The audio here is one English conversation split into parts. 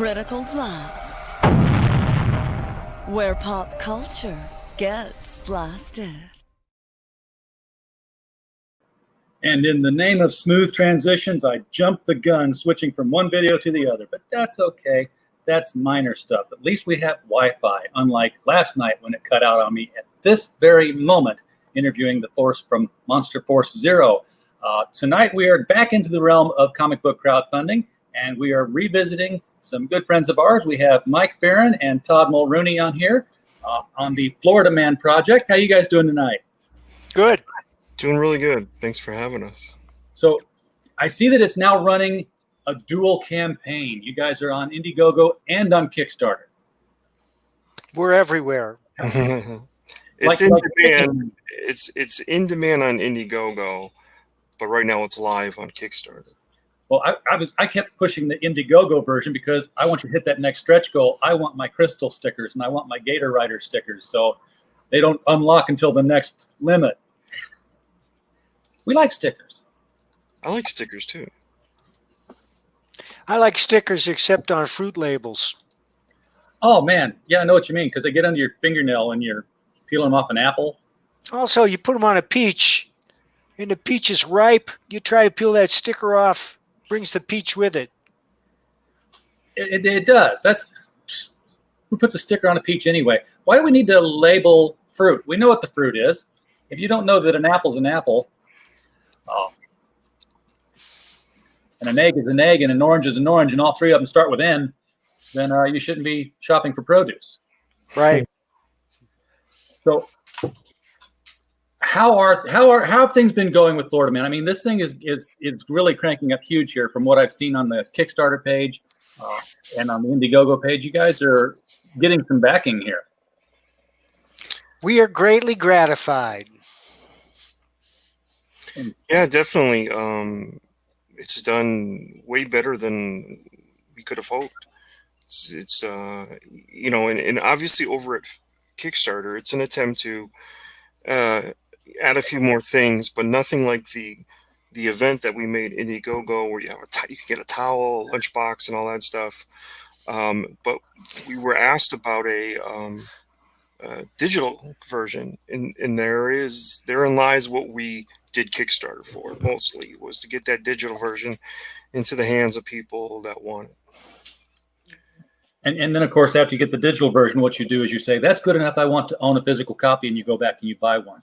Critical Blast, where pop culture gets blasted. And in the name of smooth transitions, I jumped the gun switching from one video to the other. But that's okay. That's minor stuff. At least we have Wi-Fi, unlike last night when it cut out on me at this very moment, interviewing the Force from Monster Force Zero. Tonight we are back into the realm of comic book crowdfunding, and we are revisiting some good friends of ours. We have Mike Barron and Todd Mulrooney on here on the Florida Man Project. How you guys doing tonight? Good. Doing really good. Thanks for having us. So I see that it's now running a dual campaign. You guys are on Indiegogo and on Kickstarter. We're everywhere. It's in demand. It's in demand on Indiegogo, but right now it's live on Kickstarter. Well, I kept pushing the Indiegogo version because I want to hit that next stretch goal. I want my crystal stickers and I want my Gator Rider stickers, so they don't unlock until the next limit. We like stickers. I like stickers too. I like stickers except on fruit labels. Oh man, yeah, I know what you mean, because they get under your fingernail and you're peeling them off an apple. Also, you put them on a peach, and the peach is ripe. You try to peel that sticker off, brings the peach with it. It does. That's who puts a sticker on a peach anyway? Why do we need to label fruit? We know what the fruit is. If you don't know that an apple's an apple, and an egg is an egg, and an orange is an orange, and all three of them start with N, then you shouldn't be shopping for produce. Right. So how have things been going with Florida Man? I mean, this thing is really cranking up huge here from what I've seen on the Kickstarter page and on the Indiegogo page. You guys are getting some backing here. We are greatly gratified. Yeah, definitely. It's done way better than we could have hoped. It's and obviously over at Kickstarter, it's an attempt to add a few more things, but nothing like the event that we made Indiegogo, where you can get a towel, a lunchbox, and all that stuff. But we were asked about a digital version, and therein lies what we did Kickstarter for. Mostly was to get that digital version into the hands of people that want it. And then, of course, after you get the digital version, what you do is you say, that's good enough, I want to own a physical copy, and you go back and you buy one.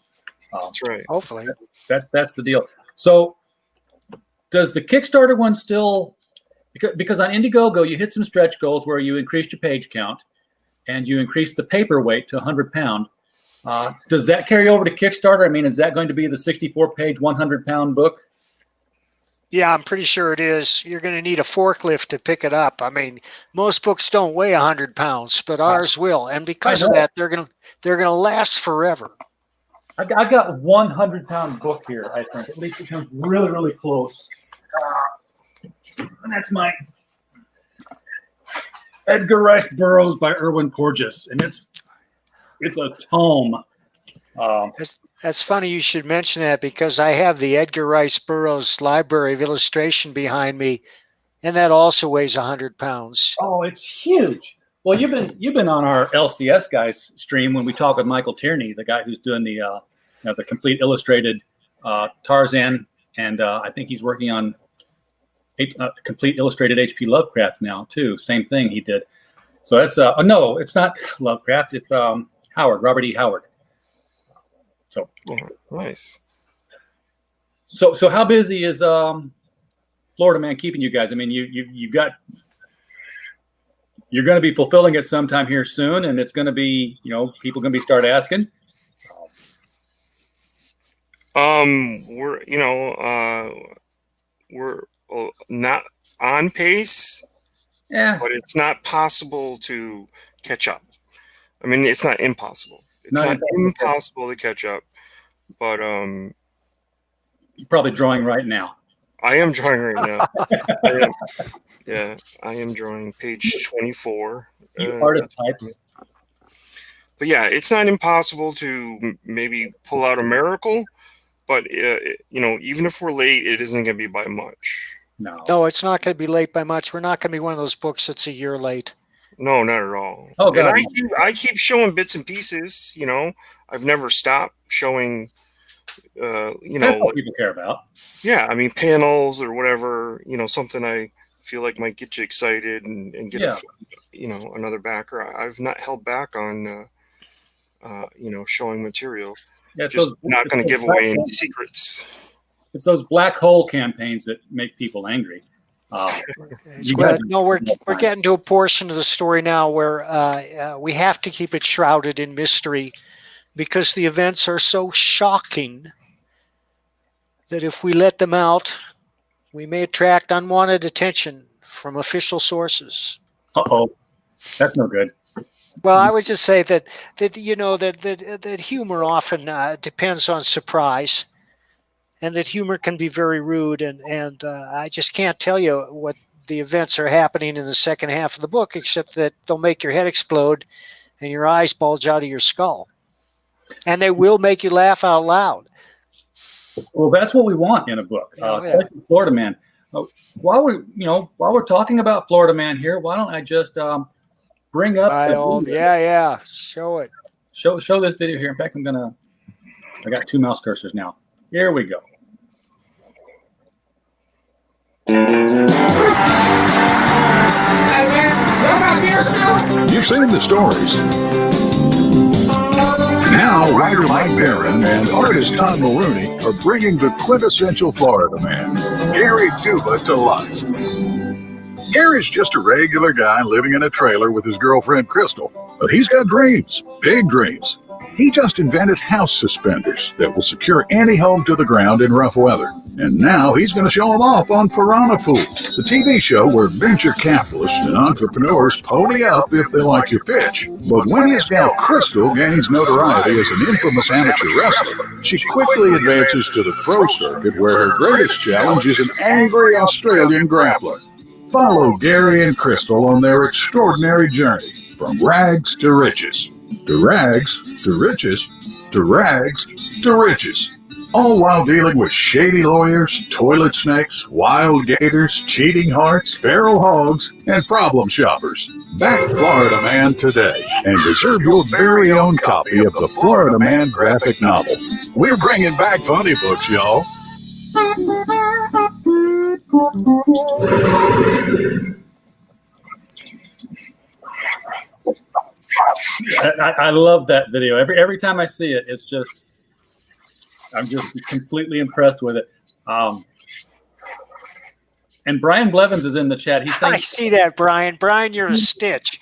That's right. Hopefully. That's the deal. So does the Kickstarter one still, because on Indiegogo, you hit some stretch goals where you increased your page count and you increased the paper weight to 100 pound. Does that carry over to Kickstarter? I mean, is that going to be the 64-page, 100-pound book? Yeah, I'm pretty sure it is. You're going to need a forklift to pick it up. I mean, most books don't weigh 100 pounds, but ours will. And because of that, they're going to last forever. I've got 100-pound book here, I think. At least it comes really, really close. And that's my Edgar Rice Burroughs by Irwin Porges. And it's a tome. That's funny you should mention that, because I have the Edgar Rice Burroughs Library of Illustration behind me, and that also weighs 100 pounds. Oh, it's huge. Well, you've been on our LCS guys stream when we talk with Michael Tierney, the guy who's doing the complete illustrated Tarzan, and I think he's working on complete illustrated H.P. Lovecraft now too. Same thing he did. So that's no, it's not Lovecraft. It's Howard, Robert E. Howard. So nice. So how busy is Florida Man keeping you guys? I mean, you're going to be fulfilling it sometime here soon, and it's going to be, people going to be start asking. We're not on pace. Yeah, but it's not possible to catch up. I mean, it's not impossible. It's not impossible to catch up, but you're probably drawing right now. I am drawing right now. I am drawing page 24. You archetypes. But yeah, it's not impossible to maybe pull out a miracle, but even if we're late, it isn't going to be by much. No. No, it's not going to be late by much. We're not going to be one of those books that's a year late. No, not at all. Oh, God, and no. I keep showing bits and pieces. You know, I've never stopped showing. You That's know, what people care about. yeah, I mean, panels or whatever. You know, something I feel like might get you excited and get another backer. I've not held back on showing material. Yeah, Just not going to give away any secrets. It's those black hole campaigns that make people angry. We're getting to a portion of the story now where we have to keep it shrouded in mystery because the events are so shocking that if we let them out, we may attract unwanted attention from official sources. Uh-oh. That's no good. Well, I would just say that humor often depends on surprise, and that humor can be very rude. And I just can't tell you what the events are happening in the second half of the book, except that they'll make your head explode and your eyes bulge out of your skull, and they will make you laugh out loud. Well, that's what we want in a book. Florida Man. While we're talking about Florida Man here, why don't I just bring up show it. Show this video here. In fact, I got two mouse cursors now. Here we go. You've seen the stories. Now, writer Mike Barron and artist Todd Mulrooney are bringing the quintessential Florida man, Gary Duba, to life. Gary's just a regular guy living in a trailer with his girlfriend Crystal, but he's got dreams, big dreams. He just invented house suspenders that will secure any home to the ground in rough weather. And now he's going to show them off on Piranha Pool, the TV show where venture capitalists and entrepreneurs pony up if they like your pitch. But when his gal Crystal gains notoriety as an infamous amateur wrestler, she quickly advances to the pro circuit where her greatest challenge is an angry Australian grappler. Follow Gary and Crystal on their extraordinary journey from rags to riches. To rags to riches, to rags to riches. All while dealing with shady lawyers, toilet snakes, wild gators, cheating hearts, feral hogs, and problem shoppers. Back Florida Man today and reserve your very own copy of the Florida Man graphic novel. We're bringing back funny books, y'all. I love that video. Every time I see it, I'm just completely impressed with it. And Brian Blevins is in the chat. He's saying, I see that, Brian. Brian, you're a stitch.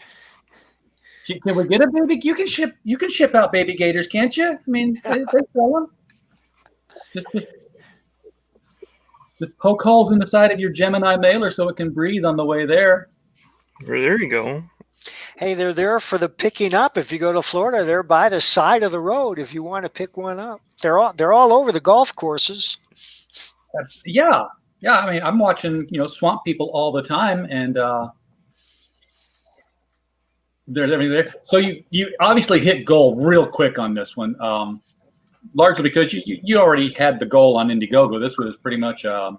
Can we get a baby? You can ship out baby gators, can't you? I mean, they sell them. Just poke holes in the side of your Gemini mailer so it can breathe on the way there. There you go. Hey, they're there for the picking up. If you go to Florida, they're by the side of the road if you want to pick one up. They're all over the golf courses. Yeah. I mean, I'm watching swamp people all the time, and there's everything there. So you obviously hit gold real quick on this one, largely because you already had the goal on Indiegogo. This was pretty much a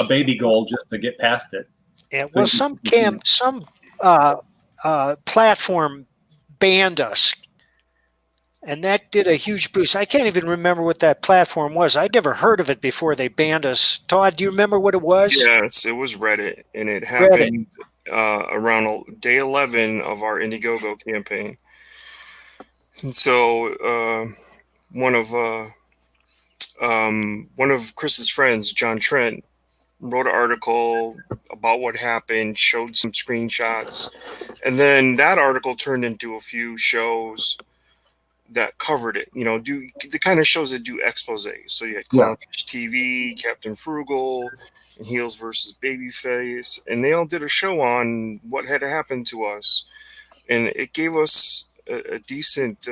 baby goal just to get past it. Yeah. Well, some platform banned us, and that did a huge boost. I can't even remember what that platform was. I'd never heard of it before they banned us. Todd, do you remember what it was? Yes, it was Reddit, and it happened around day 11 of our Indiegogo campaign. And so one of Chris's friends, John Trent, wrote an article about what happened, showed some screenshots, and then that article turned into a few shows that covered it. Do the kind of shows that do expose. So you had Clownfish TV, Captain Frugal, and Heels versus Babyface, and they all did a show on what had happened to us, and it gave us a decent,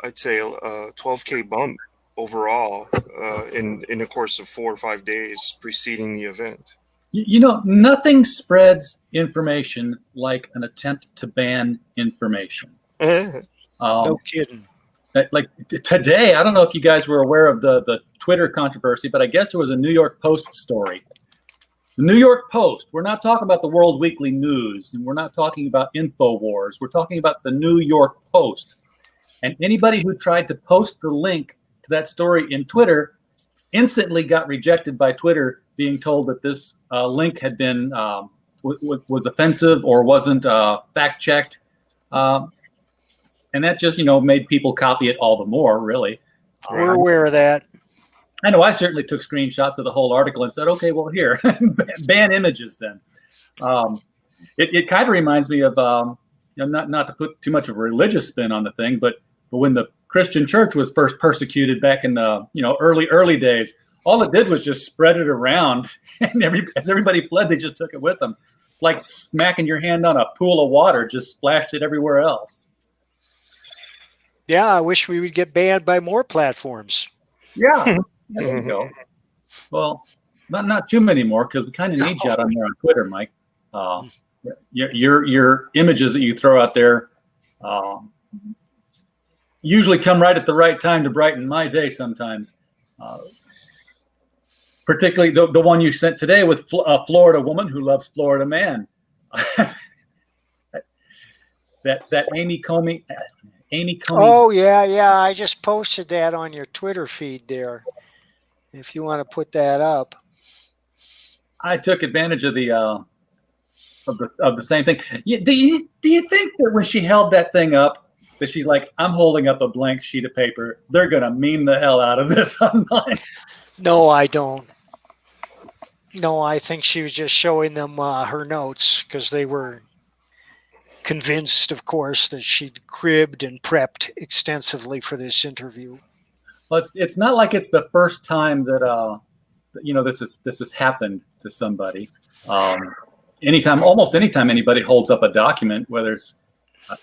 I'd say, a 12K bump overall in the course of 4 or 5 days preceding the event. Nothing spreads information like an attempt to ban information. No kidding. today, I don't know if you guys were aware of the Twitter controversy, but I guess there was a New York Post story. The New York Post. We're not talking about the World Weekly News, and we're not talking about InfoWars. We're talking about the New York Post. And anybody who tried to post the link to that story in Twitter instantly got rejected by Twitter, being told that this link had been was offensive or wasn't fact checked. And that just, made people copy it all the more, really. We're aware of that. I know I certainly took screenshots of the whole article and said, okay, well, here, ban images then. It kind of reminds me of, not to put too much of a religious spin on the thing, but when the Christian church was first persecuted back in the, early days, all it did was just spread it around. And as everybody fled, they just took it with them. It's like smacking your hand on a pool of water, just splashed it everywhere else. Yeah, I wish we would get banned by more platforms. Yeah, there you go. Well, not too many more, because we kind of need you out on there on Twitter, Mike. Your images that you throw out there usually come right at the right time to brighten my day sometimes. Particularly the one you sent today with a Florida woman who loves Florida man. that Amy Comey. Oh, yeah. I just posted that on your Twitter feed there. If you want to put that up. I took advantage of the same thing. Do you think that when she held that thing up, that she's like, I'm holding up a blank sheet of paper, they're gonna meme the hell out of this online? No, I don't. No, I think she was just showing them her notes, because they were convinced, of course, that she'd cribbed and prepped extensively for this interview. Well, it's not like it's the first time that this has happened to somebody. Almost anytime anybody holds up a document, whether it's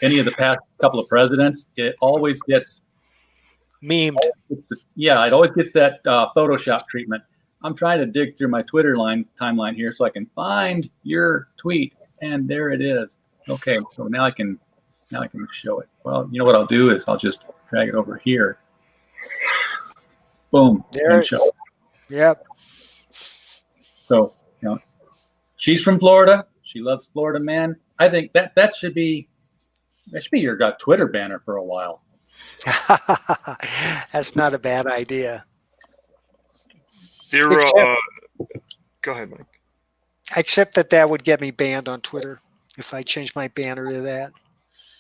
any of the past couple of presidents, it always gets memed. Yeah, it always gets that Photoshop treatment. I'm trying to dig through my Twitter timeline here so I can find your tweet, and there it is. Okay, so now I can show it. Well, you know what I'll do is I'll just drag it over here. Boom. There. Show it. Yep. So, she's from Florida. She loves Florida man. I think that should be your Twitter banner for a while. That's not a bad idea. Go ahead, Mike. Except that would get me banned on Twitter if I changed my banner to that.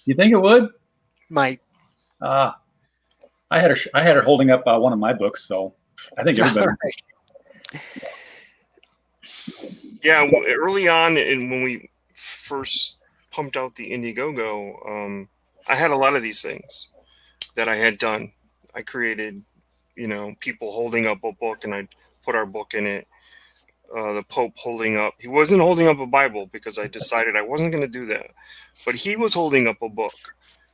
You think it would? Might. I had her holding up one of my books, so I think everybody. Right. Yeah, early on, when we first pumped out the Indiegogo, I had a lot of these things that I had done. I created, people holding up a book, and I put our book in it. The Pope holding up. He wasn't holding up a Bible, because I decided I wasn't going to do that. But he was holding up a book,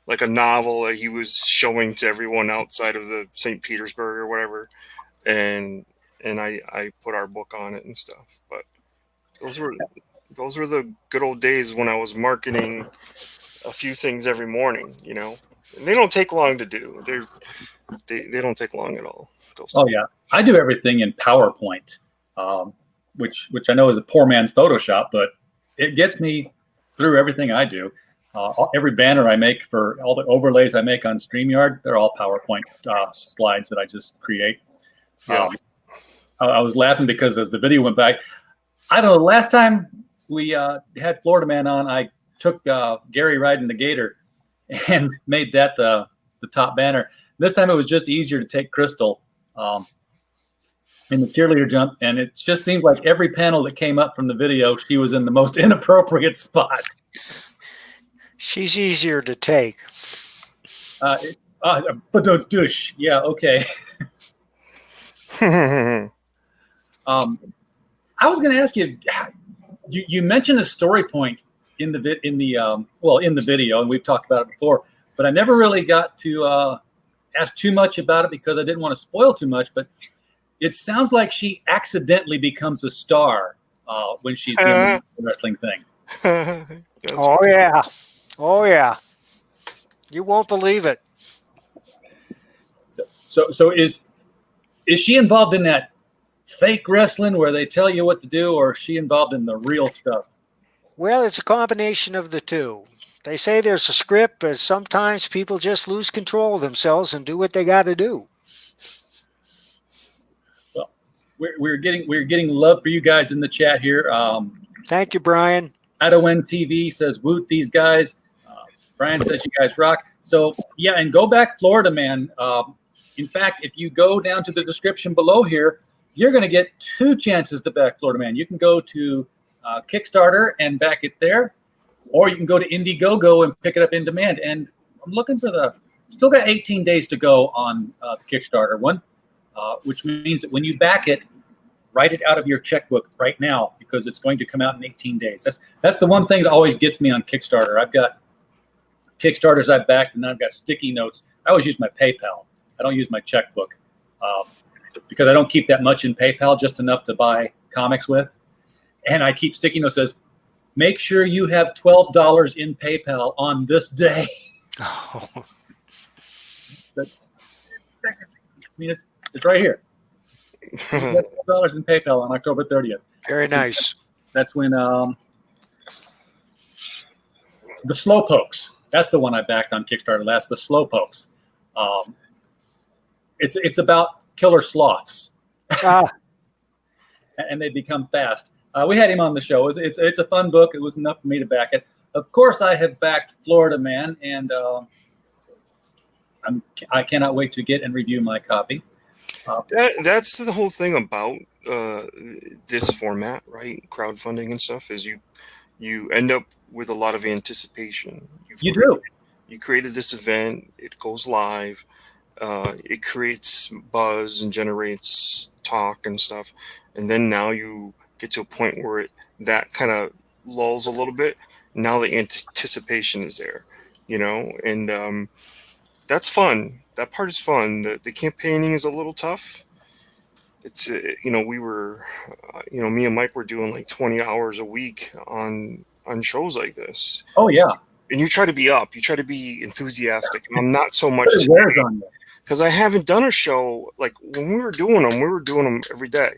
like a novel that he was showing to everyone outside of the St. Petersburg or whatever. And I put our book on it and stuff. But those were the good old days when I was marketing a few things every morning, And they don't take long to do. They don't take long at all. Yeah. I do everything in PowerPoint. Which I know is a poor man's Photoshop, but it gets me through everything I do. Every banner I make for all the overlays I make on StreamYard, they're all PowerPoint slides that I just create. Yeah. I was laughing because as the video went by, I don't know, the last time we had Florida Man on, I took Gary riding the gator and made that the top banner. This time it was just easier to take Crystal in the cheerleader jump, and it just seemed like every panel that came up from the video, she was in the most inappropriate spot. She's easier to take. But don't douche. Yeah, okay. I was going to ask you. You mentioned a story point in the video, and we've talked about it before. But I never really got to ask too much about it because I didn't want to spoil too much. But it sounds like she accidentally becomes a star when she's doing the wrestling thing. Oh yeah. You won't believe it. So is she involved in that fake wrestling where they tell you what to do, or is she involved in the real stuff? Well, it's a combination of the two. They say there's a script, but sometimes people just lose control of themselves and do what they got to do. Well, we're getting love for you guys in the chat here. Thank you, Brian. How to Win TV says, "Woot these guys." Brian says, "You guys rock." So yeah, and go back Florida Man. In fact, if you go down to the description below here, you're going to get 2 chances to back Florida Man. You can go to Kickstarter and back it there, or you can go to Indiegogo and pick it up in demand. And I'm looking for still got 18 days to go on the Kickstarter one, which means that when you back it, write it out of your checkbook right now, because it's going to come out in 18 days. That's the one thing that always gets me on Kickstarter. I've got Kickstarters I've backed, and then I've got sticky notes. I always use my PayPal. I don't use my checkbook because I don't keep that much in PayPal, just enough to buy comics with. And I keep sticky notes that says, make sure you have $12 in PayPal on this day. Oh. I mean, it's right here. $12 in PayPal on October 30th. Very nice. That's when the Slowpokes. That's the one I backed on Kickstarter last. The Slowpokes. It's about killer sloths, and they become fast. We had him on the show. It's a fun book. It was enough for me to back it. Of course, I have backed Florida Man, and I cannot wait to get and review my copy. That's the whole thing about this format, right? Crowdfunding and stuff is you end up with a lot of anticipation. You created this event. It goes live. It creates buzz and generates talk and stuff. And then now you get to a point where that kind of lulls a little bit. Now the anticipation is there, and that's fun. That part is fun. The campaigning is a little tough. It's, we were, me and Mike were doing like 20 hours a week on shows like this. Oh, yeah. And you try to be up. You try to be enthusiastic. I'm not so much because I haven't done a show. Like when we were doing them every day.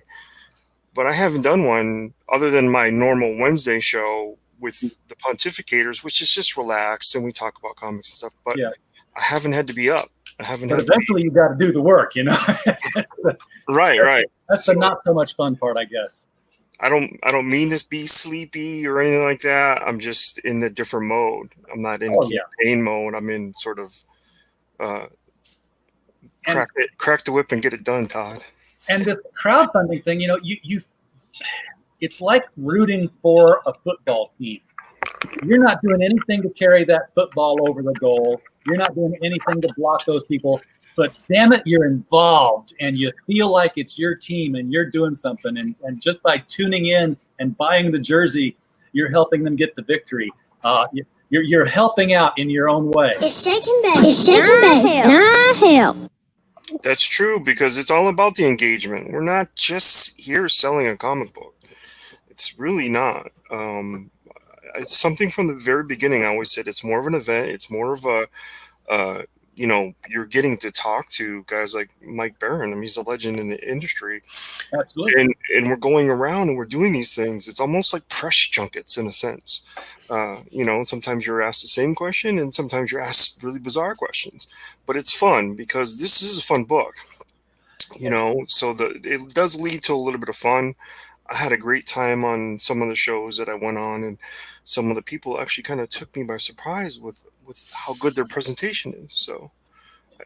But I haven't done one other than my normal Wednesday show with the pontificators, which is just relaxed and we talk about comics and stuff. But yeah. I haven't had to be up. But eventually you got to do the work, Right. That's the not so much fun part, I guess. I don't mean to be sleepy or anything like that. I'm just in the different mode. I'm not in campaign mode. I'm in sort of crack the whip and get it done, Todd. And this crowdfunding thing, you it's like rooting for a football team. You're not doing anything to carry that football over the goal. You're not doing anything to block those people. But damn it, you're involved and you feel like it's your team and you're doing something. And just by tuning in and buying the jersey, you're helping them get the victory. You're helping out in your own way. It's shaking back. It's shaking back. I help. That's true, because it's all about the engagement. We're not just here selling a comic book. It's really not. It's something from the very beginning. I always said it's more of an event. It's more of a, you're getting to talk to guys like Mike Barron. I mean, he's a legend in the industry. Absolutely. And we're going around and we're doing these things. It's almost like press junkets in a sense. Sometimes you're asked the same question and sometimes you're asked really bizarre questions. But it's fun because this is a fun book. So it does lead to a little bit of fun. I had a great time on some of the shows that I went on, and some of the people actually kind of took me by surprise with how good their presentation is. So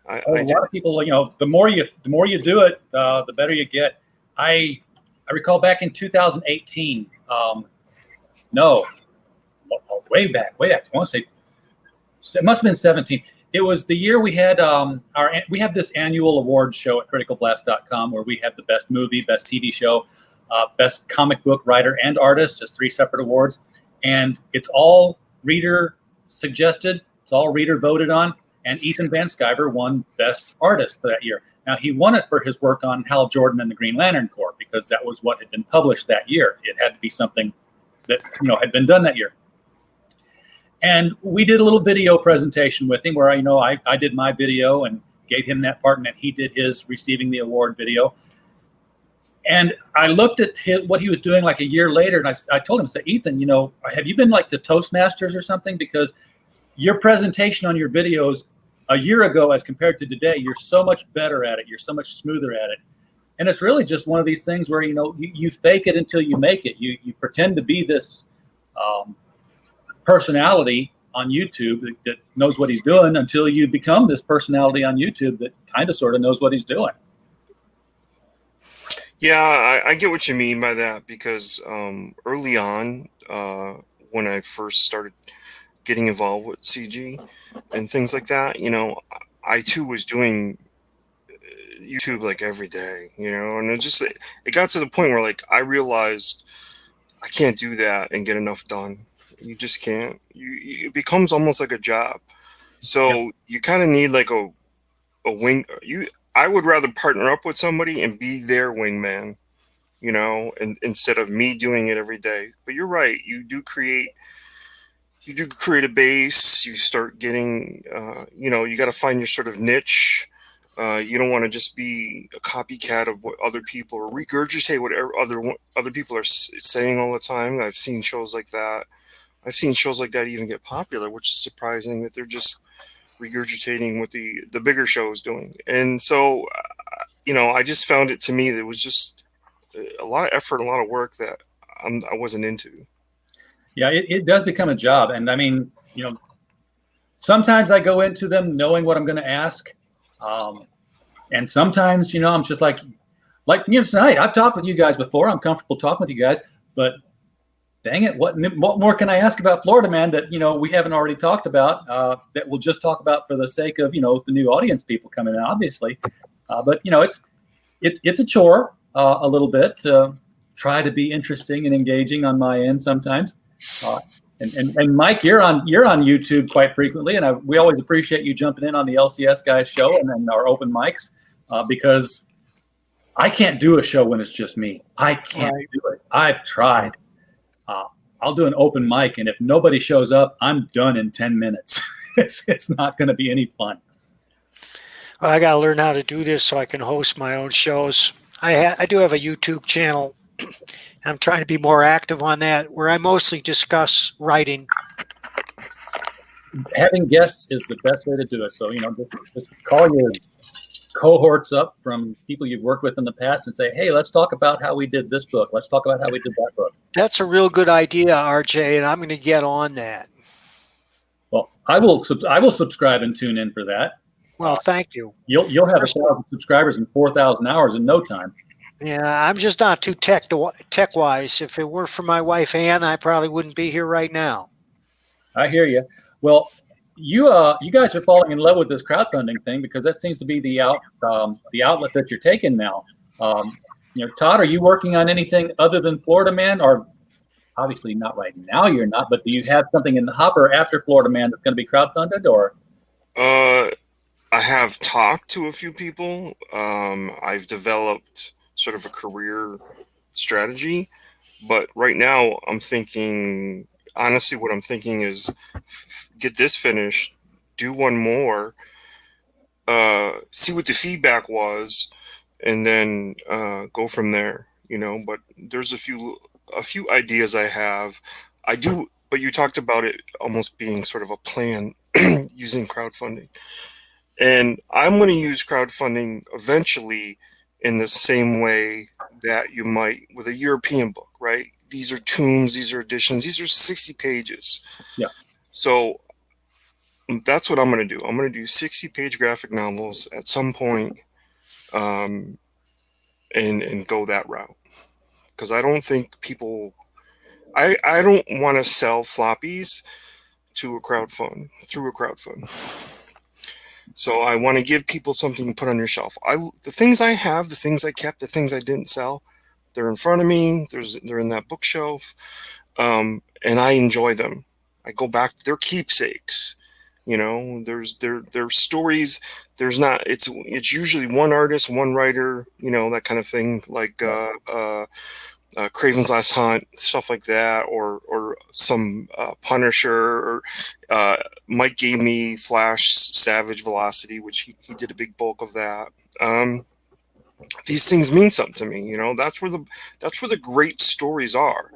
a lot of people, the more you do it, the better you get. I recall back in 2018, way back. I want to say it must have been 17. It was the year we had we have this annual award show at criticalblast.com where we have the best movie, best TV show, best comic book writer and artist, just 3 separate awards. And it's all reader suggested. It's all reader voted on. And Ethan Van Sciver won best artist for that year. Now, he won it for his work on Hal Jordan and the Green Lantern Corps because that was what had been published that year. It had to be something that, had been done that year. And we did a little video presentation with him where, I did my video and gave him that part, and then he did his receiving the award video. And I looked at what he was doing like a year later, and I told him, I said, Ethan, have you been like the Toastmasters or something? Because your presentation on your videos a year ago as compared to today, you're so much better at it. You're so much smoother at it. And it's really just one of these things where, you fake it until you make it. You pretend to be this personality on YouTube that knows what he's doing until you become this personality on YouTube that kind of sort of knows what he's doing. Yeah, I get what you mean by that, because early on, when I first started getting involved with CG and things like that, I too was doing YouTube like every day, and it got to the point where like I realized I can't do that and get enough done. You just can't. It becomes almost like a job. So you kind of need like a wing. I would rather partner up with somebody and be their wingman, and instead of me doing it every day. But you're right. You do create a base. You start getting, you got to find your sort of niche. You don't want to just be a copycat of what other people, or regurgitate whatever other people are saying all the time. I've seen shows like that. I've seen shows like that even get popular, which is surprising that they're just regurgitating what the bigger show is doing. And so, I just found it, to me, that it was just a lot of effort, a lot of work that I wasn't into. Yeah, it does become a job. And I mean, sometimes I go into them knowing what I'm going to ask. And sometimes, I'm just like tonight, I've talked with you guys before. I'm comfortable talking with you guys, but dang it, what more can I ask about Florida Man that, we haven't already talked about, that we'll just talk about for the sake of, the new audience people coming in, obviously. But, it's a chore a little bit to try to be interesting and engaging on my end sometimes. And Mike, you're on YouTube quite frequently, and we always appreciate you jumping in on the LCS Guys show and then our open mics, because I can't do a show when it's just me. I can't do it. I've tried. I'll do an open mic, and if nobody shows up, I'm done in 10 minutes. It's not going to be any fun. Well, I got to learn how to do this so I can host my own shows. I do have a YouTube channel. I'm trying to be more active on that, where I mostly discuss writing. Having guests is the best way to do it. So, just call your cohorts up from people you've worked with in the past and say, hey, let's talk about how we did this book. Let's talk about how we did that book. That's a real good idea, RJ, and I'm going to get on that. Well, I will subscribe and tune in for that. Well, thank you. You'll have 1,000 subscribers in 4,000 hours in no time. Yeah, I'm just not too tech-wise. If it were for my wife, Ann, I probably wouldn't be here right now. I hear you. Well, you guys are falling in love with this crowdfunding thing, because that seems to be the outlet that you're taking now. Todd, are you working on anything other than Florida Man? Or obviously not right now, you're not. But do you have something in the hopper after Florida Man that's going to be crowdfunded? Or I have talked to a few people. I've developed sort of a career strategy, but right now I'm thinking, honestly, what I'm thinking is get this finished, do one more, see what the feedback was, and then go from there. But there's a few ideas I have. But you talked about it almost being sort of a plan using crowdfunding, and I'm going to use crowdfunding eventually in the same way that you might with a European book, right? These are tombs, these are editions, these are 60 pages. Yeah. So that's what I'm going to do. I'm going to do 60-page graphic novels at some point, and go that route. Because I don't think people, I don't want to sell floppies through a crowdfund. So I want to give people something to put on your shelf. The things I have, the things I kept, the things I didn't sell, they're in front of me. They're in that bookshelf, and I enjoy them. I go back. They're keepsakes. There's stories. There's not. It's usually one artist, one writer. That kind of thing. Like Craven's Last Hunt, stuff like that, or some Punisher. Or Mike gave me Flash Savage Velocity, which he did a big bulk of that. These things mean something to me. You know, that's where the great stories are.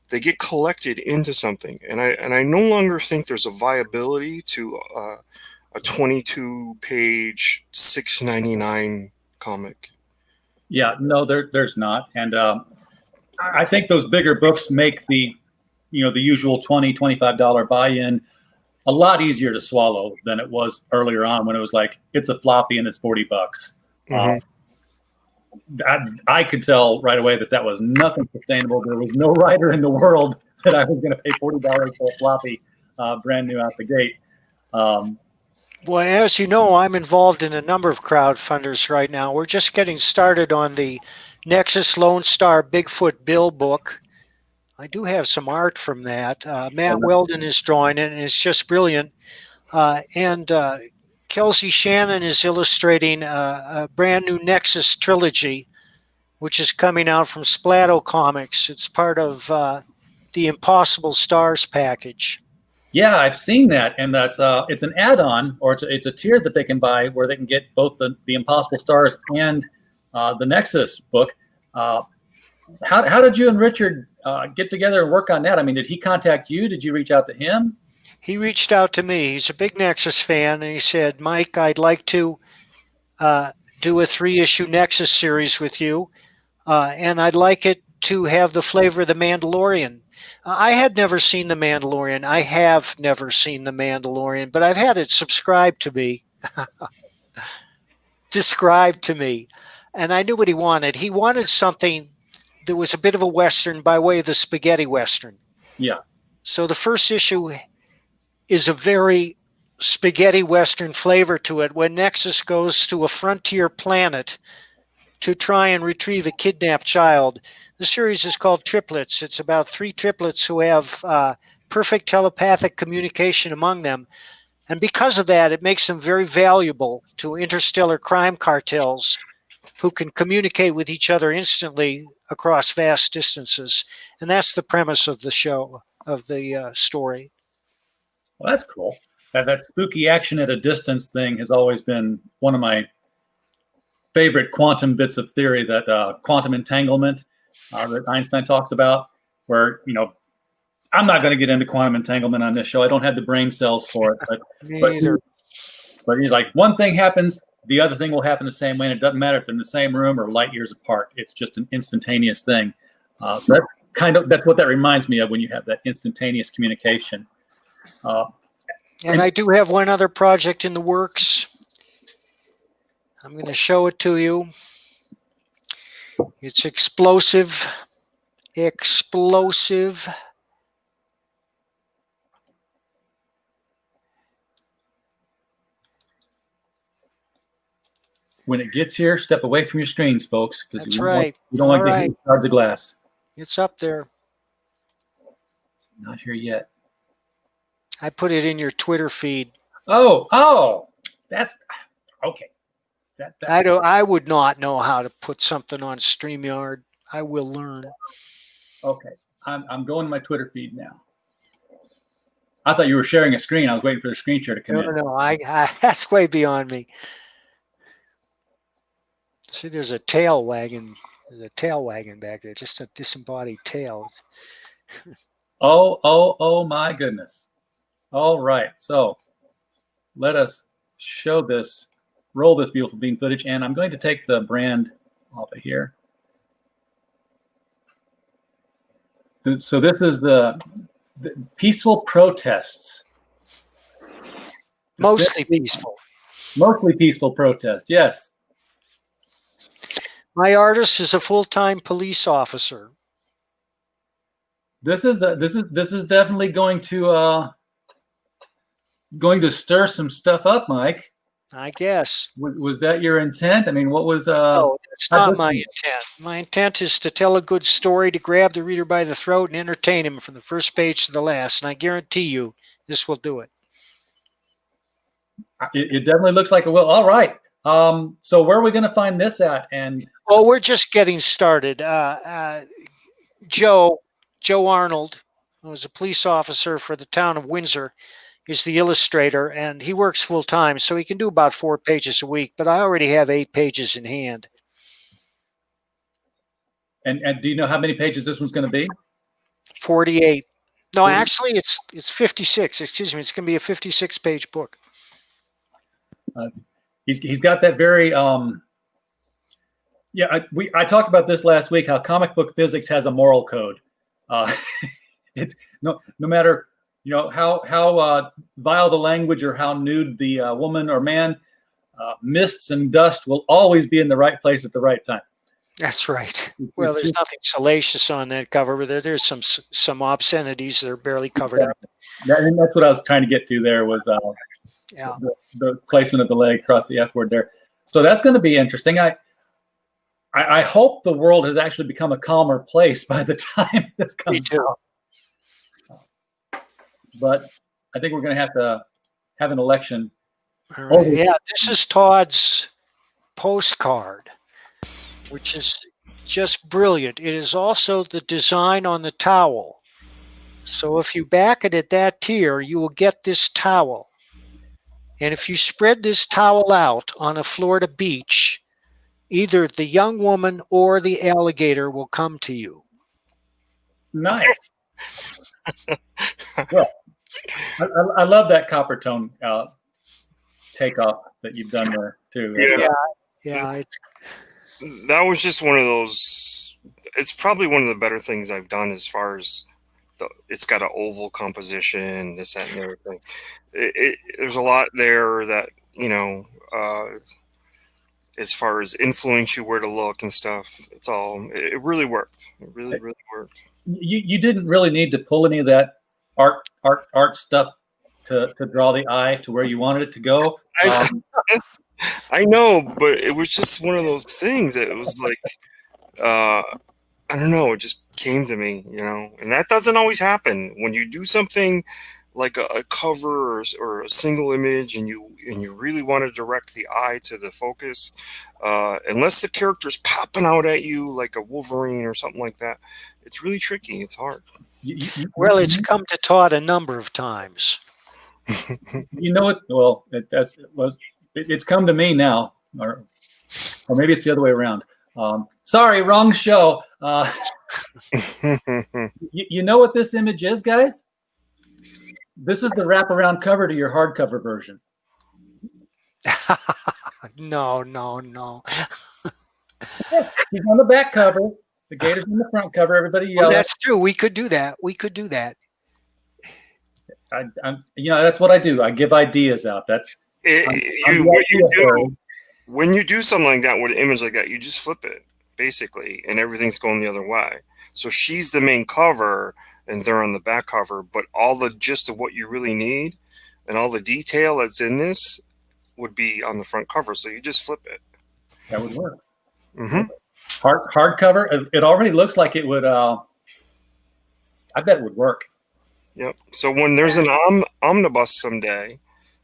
They get collected into something, and I no longer think there's a viability to a 22-page $6.99 comic. Yeah, no, there's not. And I think those bigger books make the usual $20-$25 buy-in a lot easier to swallow than it was earlier on when it was like, it's a floppy and it's $40. Mm-hmm. I could tell right away that was nothing sustainable. There was no writer in the world that I was going to pay $40 for a floppy brand new out the gate. Well, as you know, I'm involved in a number of crowdfunders right now. We're just getting started on the Nexus Lone Star Bigfoot Bill book. I do have some art from that. Matt Weldon is drawing it, and it's just brilliant. And Kelsey Shannon is illustrating a brand new Nexus trilogy, which is coming out from Splato Comics. It's part of the Impossible Stars package. Yeah, I've seen that, and that's it's an add-on, or it's a tier that they can buy where they can get both the Impossible Stars and the Nexus book. How did you and Richard get together and work on that? I mean, did he contact you? Did you reach out to him? He reached out to me. He's a big Nexus fan, and he said, Mike, I'd like to do a 3-issue Nexus series with you, and I'd like it to have the flavor of The Mandalorian. I had never seen The Mandalorian. I have never seen The Mandalorian, but I've had it subscribed to me, described to me, and I knew what he wanted. He wanted something that was a bit of a Western by way of the spaghetti Western. Yeah. So the first issue is a very spaghetti Western flavor to it when Nexus goes to a frontier planet to try and retrieve a kidnapped child. The series is called Triplets. It's about 3 triplets who have perfect telepathic communication among them. And because of that, it makes them very valuable to interstellar crime cartels who can communicate with each other instantly across vast distances. And that's the premise of the show, of the story. Well, that's cool. That spooky action at a distance thing has always been one of my favorite quantum bits of theory, that quantum entanglement that Einstein talks about, where, I'm not going to get into quantum entanglement on this show. I don't have the brain cells for it. But he's like, one thing happens, the other thing will happen the same way, and it doesn't matter if they're in the same room or light years apart. It's just an instantaneous thing. So that's what that reminds me of when you have that instantaneous communication. And I do have one other project in the works. I'm going to show it to you. It's explosive. When it gets here, step away from your screens, folks. That's right. You don't want to get hit with shards of glass. It's up there. It's not here yet. I put it in your Twitter feed. Oh, that's okay. I would not know how to put something on StreamYard. I will learn. Okay, I'm going to my Twitter feed now. I thought you were sharing a screen. I was waiting for the screen share to come in. No, I that's way beyond me. See, there's a tail wagging. There's a tail wagging back there. Just a disembodied tail. Oh my goodness. All right, so let us show this, roll this beautiful bean footage, and I'm going to take the brand off of here. So this is the peaceful protests. Mostly peaceful. Mostly peaceful protest, yes. My artist is a full-time police officer. This is definitely going to stir some stuff up, Mike. I guess. Was that your intent? I mean, what was? No, it's not my intent. My intent is to tell a good story, to grab the reader by the throat and entertain him from the first page to the last. And I guarantee you, this will do it. It definitely looks like it will. All right. So where are we going to find this at? And we're just getting started. Joe Arnold, who was a police officer for the town of Windsor, is the illustrator, and he works full time, so he can do about 4 pages a week. But I already have 8 pages in hand. And do you know how many pages this one's going to be? 48. No, 40? actually, it's 56. Excuse me, it's going to be a 56-page book. He's got that very I talked about this last week, how comic book physics has a moral code. It's no matter how vile the language or how nude the woman or man, mists and dust will always be in the right place at the right time. That's right. Well, there's nothing salacious on that cover, but there's some obscenities that are barely covered up. And that's what I was trying to get to there was the placement of the leg across the F word there. So that's going to be interesting. I hope the world has actually become a calmer place by the time this comes out. But I think we're going to have an election. All right. Yeah, this is Todd's postcard, which is just brilliant. It is also the design on the towel. So if you back it at that tier, you will get this towel. And if you spread this towel out on a Florida beach, either the young woman or the alligator will come to you. Nice. Well, I love that copper tone takeoff that you've done there too. Yeah. That was just one of those. It's probably one of the better things I've done as far as it's got an oval composition, this, that, and everything. There's a lot there that as far as influence you where to look and stuff. It really worked. It really worked. You didn't really need to pull any of that art stuff to draw the eye to where you wanted it to go. I know, but it was just one of those things that it was like, I don't know, it just came to me, and that doesn't always happen when you do something like a cover or a single image, and you really want to direct the eye to the focus, unless the character's popping out at you like a Wolverine or something like that. It's really tricky. It's hard. Well, it's come to Todd a number of times. Well, it's come to me now, or maybe it's the other way around. Sorry, wrong show. You know what this image is, guys? This is the wraparound cover to your hardcover version. No. He's on the back cover. The gator's on the front cover. Everybody yell. Well, that's true. We could do that. That's what I do. I give ideas out. When you do something like that with an image like that, you just flip it basically, and everything's going the other way. So she's the main cover, and they're on the back cover. But all the gist of what you really need, and all the detail that's in this, would be on the front cover. So you just flip it. That would work. Mm-hmm. Hardcover. It already looks like it would. I bet it would work. Yep. So when there's an omnibus someday,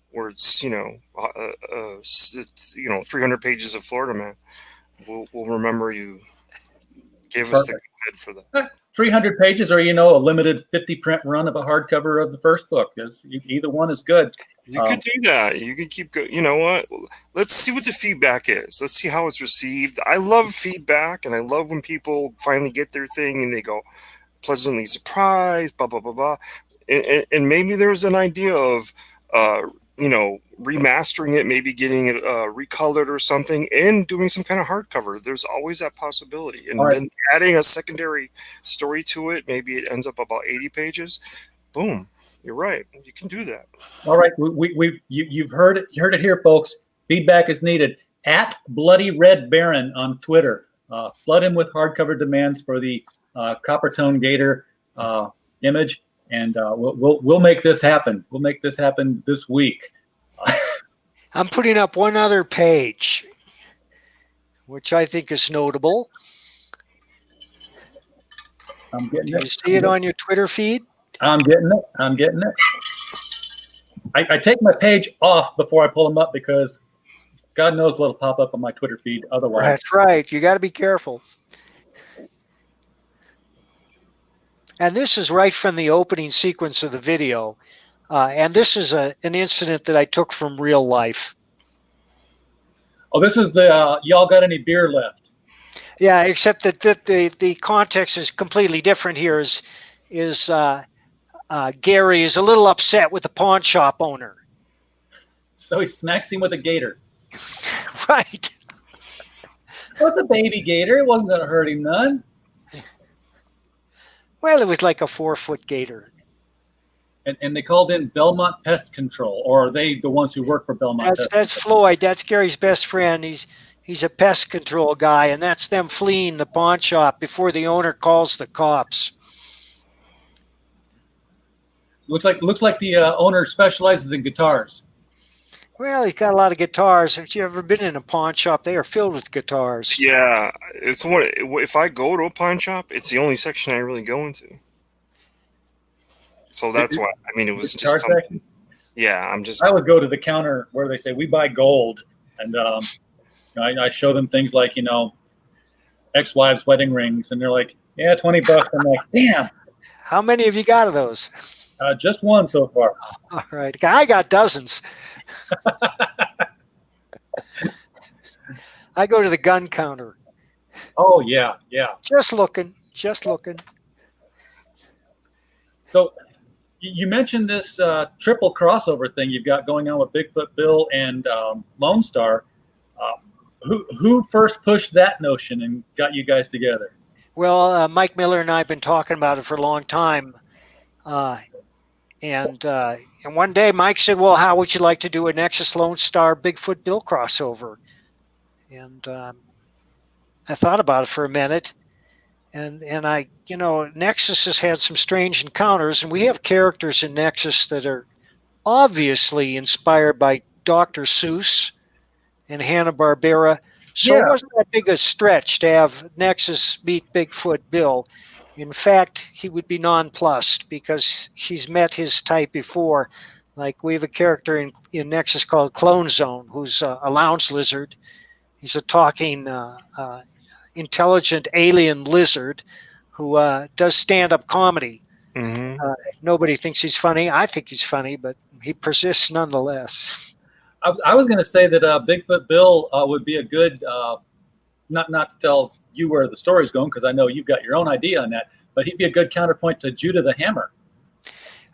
where it's 300 pages of Florida Man, we'll remember you gave us the good for that. 300 pages, or a limited 50 print run of a hardcover of the first book. Either one is good. You could do that. You could keep going. You know what? Let's see what the feedback is. Let's see how it's received. I love feedback, and I love when people finally get their thing and they go pleasantly surprised, blah, blah, blah, blah. And maybe there's an idea of, remastering it, maybe getting it recolored or something, and doing some kind of hardcover. There's always that possibility. And then adding a secondary story to it, maybe it ends up about 80 pages. Boom. You're right. You can do that. All right. You've heard it. You heard it here, folks. Feedback is needed. At Bloody Red Baron on Twitter. Flood him with hardcover demands for the Copper Tone Gator image, and we'll make this happen. We'll make this happen this week. I'm putting up one other page, which I think is notable. I'm getting it. Do you see it on your Twitter feed? I'm getting it. I take my page off before I pull them up because God knows what'll pop up on my Twitter feed otherwise. That's right. You got to be careful. And this is right from the opening sequence of the video. And this is an incident that I took from real life. Oh, this is the y'all got any beer left? Yeah, except that the context is completely different here. Gary is a little upset with the pawn shop owner. So he smacks him with a gator. Right. Oh, it's a baby gator. It wasn't going to hurt him none. Well, it was like a 4-foot gator. And they called in Belmont Pest Control, or are they the ones who work for Belmont Pest That's Control? Floyd. That's Gary's best friend. He's a pest control guy, and that's them fleeing the pawn shop before the owner calls the cops. Looks like the owner specializes in guitars. Well, he's got a lot of guitars. Have you ever been in a pawn shop? They are filled with guitars. Yeah, it's what if I go to a pawn shop, it's the only section I really go into. So that's why. I mean, it was Guitar just something. section? Yeah, I'm just. I would go to the counter where they say we buy gold, and I show them things like ex-wives' wedding rings, and they're like, yeah, $20. I'm like, damn. How many have you got of those? Just one so far. All right. I got dozens. I go to the gun counter. Oh yeah, yeah. Just looking. So you mentioned this triple crossover thing you've got going on with Bigfoot Bill and Lone Star. Who first pushed that notion and got you guys together? Well, Mike Miller and I have been talking about it for a long time. And one day Mike said, well, how would you like to do a Nexus Lone Star Bigfoot Bill crossover? And I thought about it for a minute. And Nexus has had some strange encounters, and we have characters in Nexus that are obviously inspired by Dr. Seuss and Hanna-Barbera. So It wasn't that big a stretch to have Nexus meet Bigfoot Bill. In fact, he would be nonplussed because he's met his type before. Like we have a character in Nexus called Clone Zone, who's a lounge lizard. He's a talking intelligent alien lizard who does stand-up comedy. Mm-hmm. Nobody thinks he's funny. I think he's funny, but he persists nonetheless. I was going to say that Bigfoot Bill would be a good, not to tell you where the story's going, because I know you've got your own idea on that, but he'd be a good counterpoint to Judah the Hammer.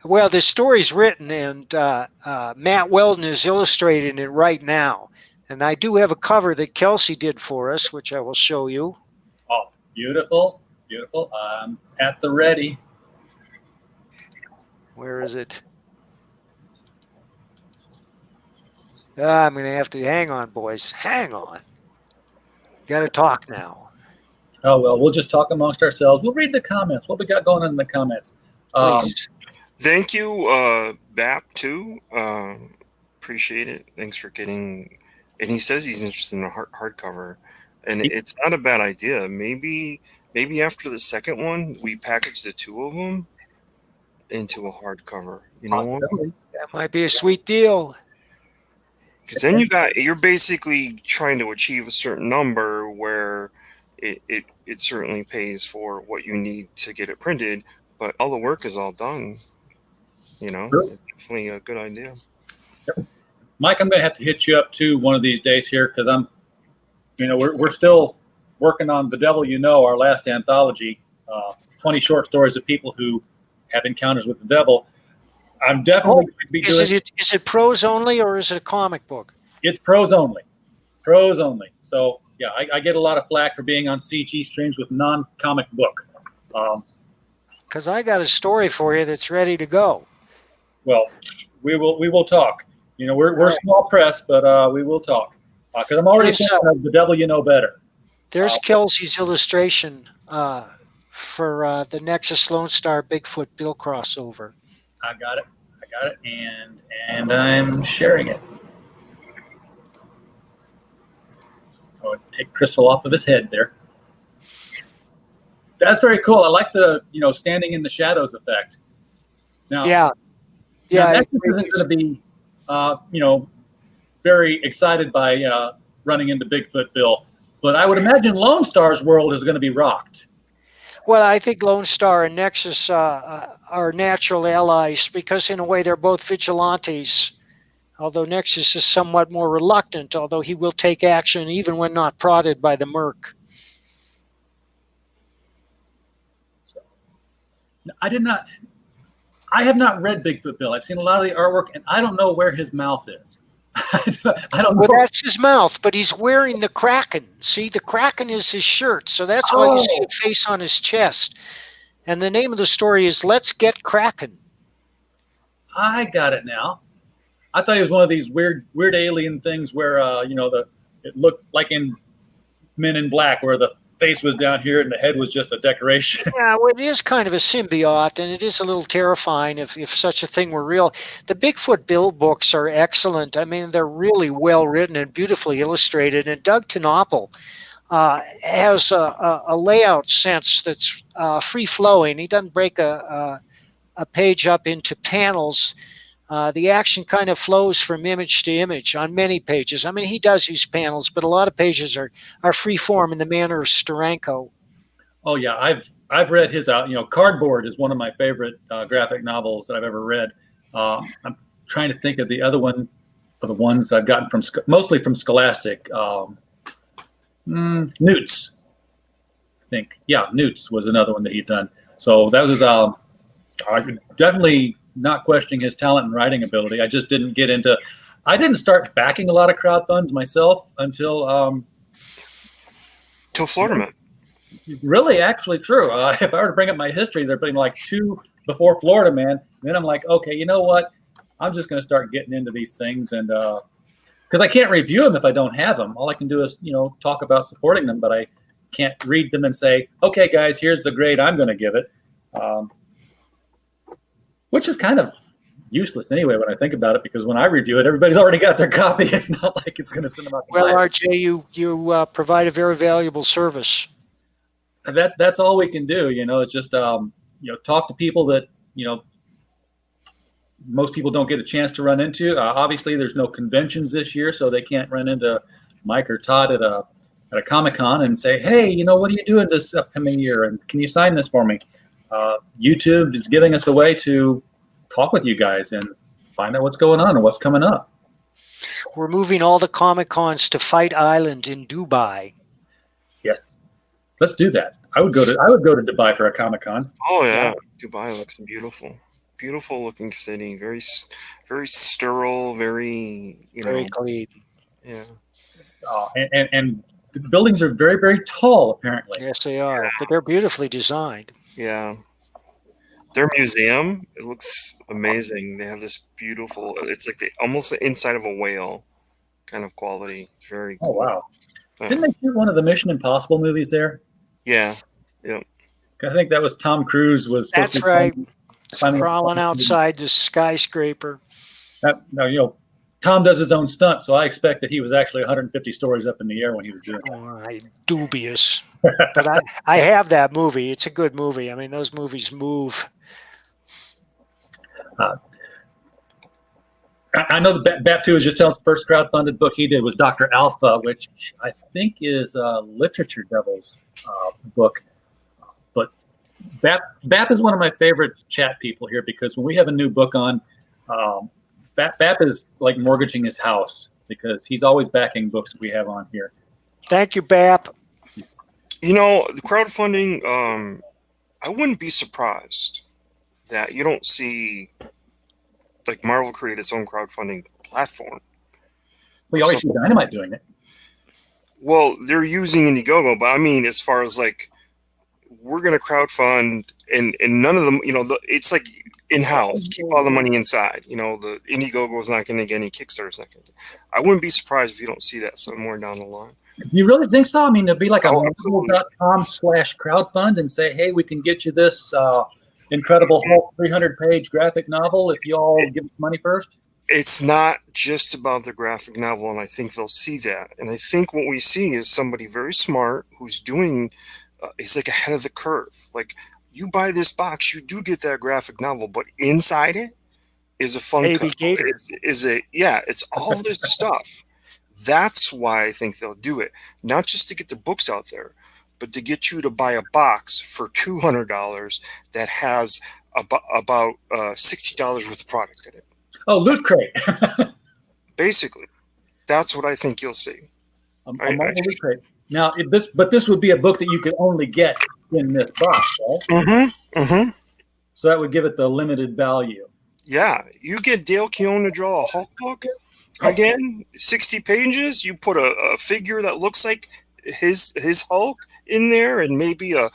Well, the story's written, and Matt Weldon is illustrating it right now. And I do have a cover that Kelsey did for us, which I will show you. Oh, beautiful, beautiful. I'm at the ready. Where is it? I'm going to have to hang on, boys. Hang on. Got to talk now. Oh, well, we'll just talk amongst ourselves. We'll read the comments. What we got going on in the comments? Please. Thank you, BAP, too. Appreciate it. Thanks for getting... And he says he's interested in a hardcover. And it's not a bad idea. Maybe after the second one, we package the two of them into a hardcover. You know what? That might be a sweet deal. Because then you're basically trying to achieve a certain number where it certainly pays for what you need to get it printed, but all the work is all done. Sure. It's definitely a good idea. Yep. Mike, I'm going to have to hit you up too one of these days here because we're still working on The Devil You Know, our last anthology, 20 short stories of people who have encounters with the devil. I'm definitely going to be doing. Is it prose only or is it a comic book? It's prose only. Prose only. So yeah, I get a lot of flack for being on CG streams with non-comic book. Because I got a story for you that's ready to go. Well, we will talk. We're right. Small press, but we will talk because I'm already thinking of The Devil You Know Better. There's Kelsey's illustration for the Nexus Lone Star Bigfoot Bill crossover. I got it, and I'm sharing it. Oh, take Crystal off of his head there. That's very cool. I like the standing in the shadows effect. Now, yeah. Nexus isn't going to be very excited by running into Bigfoot Bill, but I would imagine Lone Star's world is going to be rocked. Well, I think Lone Star and Nexus are natural allies because, in a way, they're both vigilantes. Although Nexus is somewhat more reluctant, although he will take action even when not prodded by the Merc. I have not read Bigfoot Bill. I've seen a lot of the artwork, and I don't know where his mouth is. I don't Well, know. that's his mouth, but he's wearing the Kraken. See, the Kraken is his shirt, so that's why you see a face on his chest. And the name of the story is Let's Get Kraken. I got it now. I thought he was one of these weird alien things where it looked like in Men in Black, where the face was down here and the head was just a decoration. Yeah, well, it is kind of a symbiote, and it is a little terrifying if such a thing were real. The Bigfoot Bill books are excellent. I mean, they're really well written and beautifully illustrated. And Doug Knopple has a layout sense that's free flowing. He doesn't break a page up into panels. The action kind of flows from image to image on many pages. I mean, he does use panels, but a lot of pages are free form in the manner of Steranko. Oh yeah, I've read his out. Cardboard is one of my favorite graphic novels that I've ever read. I'm trying to think of the other one, of the ones I've gotten from mostly from Scholastic. Newts, I think. Yeah, Newts was another one that he'd done. So that was definitely not questioning his talent and writing ability. I just didn't get into. I didn't start backing a lot of crowd funds myself until Florida Man. Really, actually true. If I were to bring up my history, there'd been like 2 before Florida Man. Then I'm like, okay, you know what? I'm just going to start getting into these things, and because I can't review them if I don't have them. All I can do is talk about supporting them, but I can't read them and say, okay, guys, here's the grade I'm going to give it, which is kind of useless anyway when I think about it, because when I review it, everybody's already got their copy. It's not like it's going to send them out. Well, RJ, you provide a very valuable service. That's all we can do. It's just talk to people that most people don't get a chance to run into. Obviously, there's no conventions this year, so they can't run into Mike or Todd at a Comic-Con and say, hey, what are you doing this upcoming year, and can you sign this for me? YouTube is giving us a way to talk with you guys and find out what's going on and what's coming up. We're moving all the Comic-Cons to Fight Island in Dubai. Yes, let's do that. I would go to Dubai for a Comic-Con. Oh yeah, Dubai looks beautiful looking city. Very, very sterile. Very very clean. Yeah. And the buildings are very, very tall. Apparently. Yes, they are, but they're beautifully designed. Yeah. Their museum, it looks amazing. They have this beautiful. It's like almost the inside of a whale, kind of quality. It's very cool. Oh wow! Didn't they shoot one of the Mission Impossible movies there? Yeah. Yeah. I think that was Tom Cruise was. That's right. Crawling outside the skyscraper. Tom does his own stunt, so I expect that he was actually 150 stories up in the air when he was doing it. Dubious. But I have that movie. It's a good movie. I mean, those movies move. I know that BAP2 was just telling us the first crowdfunded book he did was Dr. Alpha, which I think is Literature Devil's book. But BAP is one of my favorite chat people here, because when we have a new book on, BAP is like mortgaging his house, because he's always backing books we have on here. Thank you, BAP. The crowdfunding, I wouldn't be surprised that you don't see like Marvel create its own crowdfunding platform. We always see Dynamite doing it. Well, they're using Indiegogo, but I mean, as far as like, we're going to crowdfund and none of them, it's like in-house, keep all the money inside. The Indiegogo is not going to get any Kickstarters. I wouldn't be surprised if you don't see that somewhere down the line. You really think so? I mean, it'd be like a Marvel.com/crowdfund and say, hey, we can get you this Incredible Hulk 300-page graphic novel if you all give us money first? It's not just about the graphic novel, and I think they'll see that. And I think what we see is somebody very smart who's doing, he's like ahead of the curve. Like, you buy this box, you do get that graphic novel, but inside it is a fun cover. It's all this stuff. That's why I think they'll do it. Not just to get the books out there, but to get you to buy a box for $200 that has about $60 worth of product in it. Oh, Loot Crate. Basically, that's what I think you'll see. A mobile Loot Crate. Now, this would be a book that you could only get in this box, right? So that would give it the limited value. Yeah, you get Dale Keown to draw a Hulk book. Again, 60 pages. You put a figure that looks like his Hulk in there, and maybe a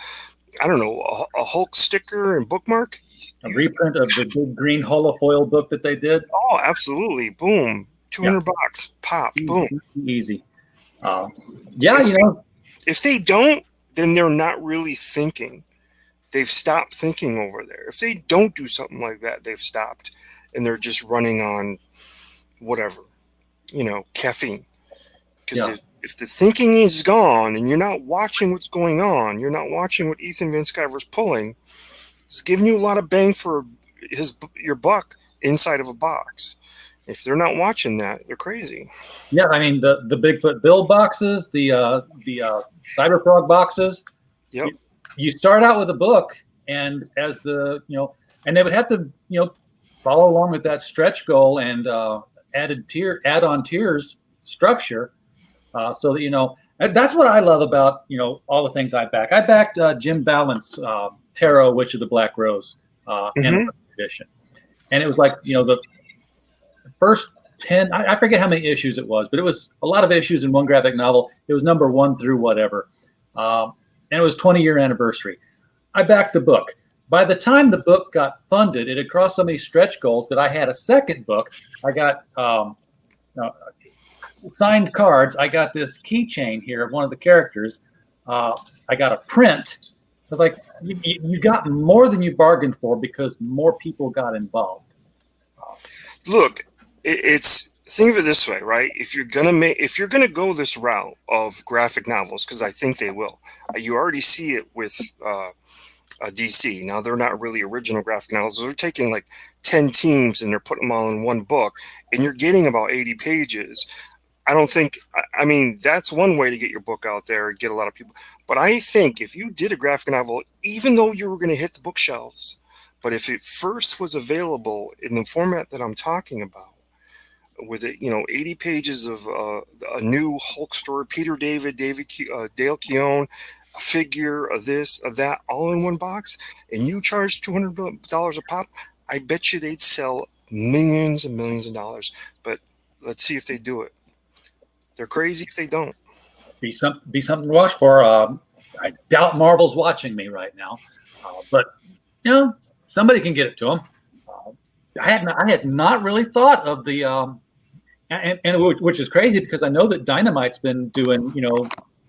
Hulk sticker and bookmark. A reprint of the big green holofoil book that they did. Oh, absolutely! Boom, $200 pop. Boom, easy. If they don't, then they're not really thinking. They've stopped thinking over there. If they don't do something like that, they've stopped, and they're just running on whatever, caffeine. Because if the thinking is gone and you're not watching what's going on, you're not watching what Ethan Van Sciver's pulling, it's giving you a lot of bang for your buck inside of a box. If they're not watching that, they're crazy. Yeah, I mean the Bigfoot Bill boxes, the Cyberfrog boxes. Yep. You start out with a book, and as and they would have to follow along with that stretch goal and add-on tiers structure, so that that's what I love about all the things I back. I backed Jim Balance Tarot Witch of the Black Rose edition, and it was like the first 10. I forget how many issues it was, but it was a lot of issues in one graphic novel. It was number 1 through whatever. And it was 20-year anniversary. I backed the book. By the time the book got funded, it had crossed so many stretch goals that I had a second book. I got signed cards. I got this keychain here of one of the characters. I got a print. So like you got more than you bargained for because more people got involved. Look, think of it this way, right? If you're gonna go this route of graphic novels, because I think they will, you already see it with DC. Now they're not really original graphic novels; they're taking like 10 teams and they're putting them all in one book, and you're getting about 80 pages. I mean, that's one way to get your book out there and get a lot of people. But I think if you did a graphic novel, even though you were going to hit the bookshelves, but if it first was available in the format that I'm talking about, with it, 80 pages of a new Hulk story, Peter David, Dale Keown, a figure of this, of that, all in one box, and you charge $200 a pop, I bet you they'd sell millions and millions of dollars. But let's see if they do it. They're crazy if they don't. Be something to watch for. I doubt Marvel's watching me right now, but somebody can get it to them. I had not really thought of the and which is crazy because I know that Dynamite's been doing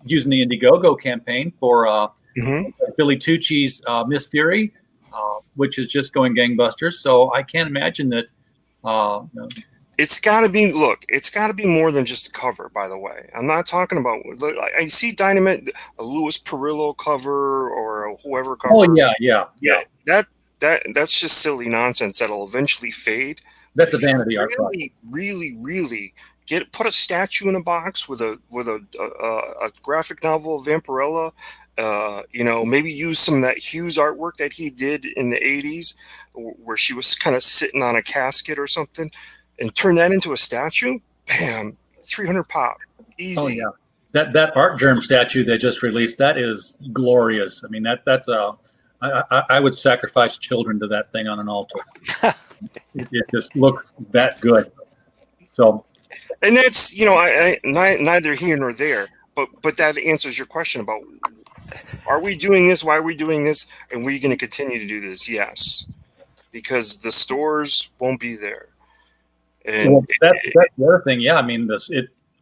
using the Indiegogo campaign for Billy Tucci's Miss Fury, which is just going gangbusters. So I can't imagine that. It's got to be. Look, it's got to be more than just a cover. By the way, I'm not talking about. I see Dynamite, a Louis Perillo cover or a whoever cover. Oh yeah. That's just silly nonsense that'll eventually fade. That's a vanity art. Really put a statue in a box with a graphic novel of Vampirella. Maybe use some of that Hughes artwork that he did in the 80s, where she was kind of sitting on a casket or something, and turn that into a statue. Bam, 300 pop, easy. Oh yeah, that Art Germ statue they just released, that is glorious. I mean that's I would sacrifice children to that thing on an altar. It just looks that good. So, and that's neither here nor there. But that answers your question about are we doing this? Why are we doing this? And we're going to continue to do this? Yes, because the stores won't be there. And that's the other thing. Yeah, I mean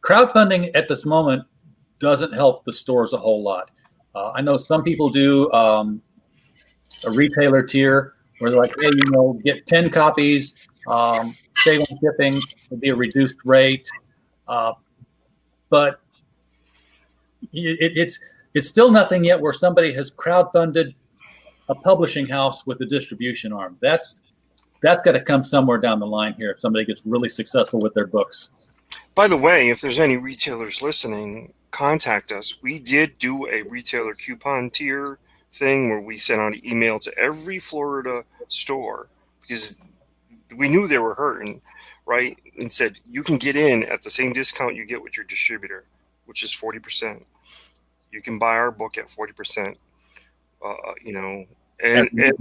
crowdfunding at this moment doesn't help the stores a whole lot. I know some people do a retailer tier where they're like, hey, get 10 copies, save on shipping, it'll be a reduced rate. But it's still nothing yet where somebody has crowdfunded a publishing house with a distribution arm. That's got to come somewhere down the line here if somebody gets really successful with their books. By the way, if there's any retailers listening, contact us. We did do a retailer coupon tier thing where we sent out an email to every Florida store because we knew they were hurting, right? And said, you can get in at the same discount you get with your distributor, which is 40%. You can buy our book at 40%, and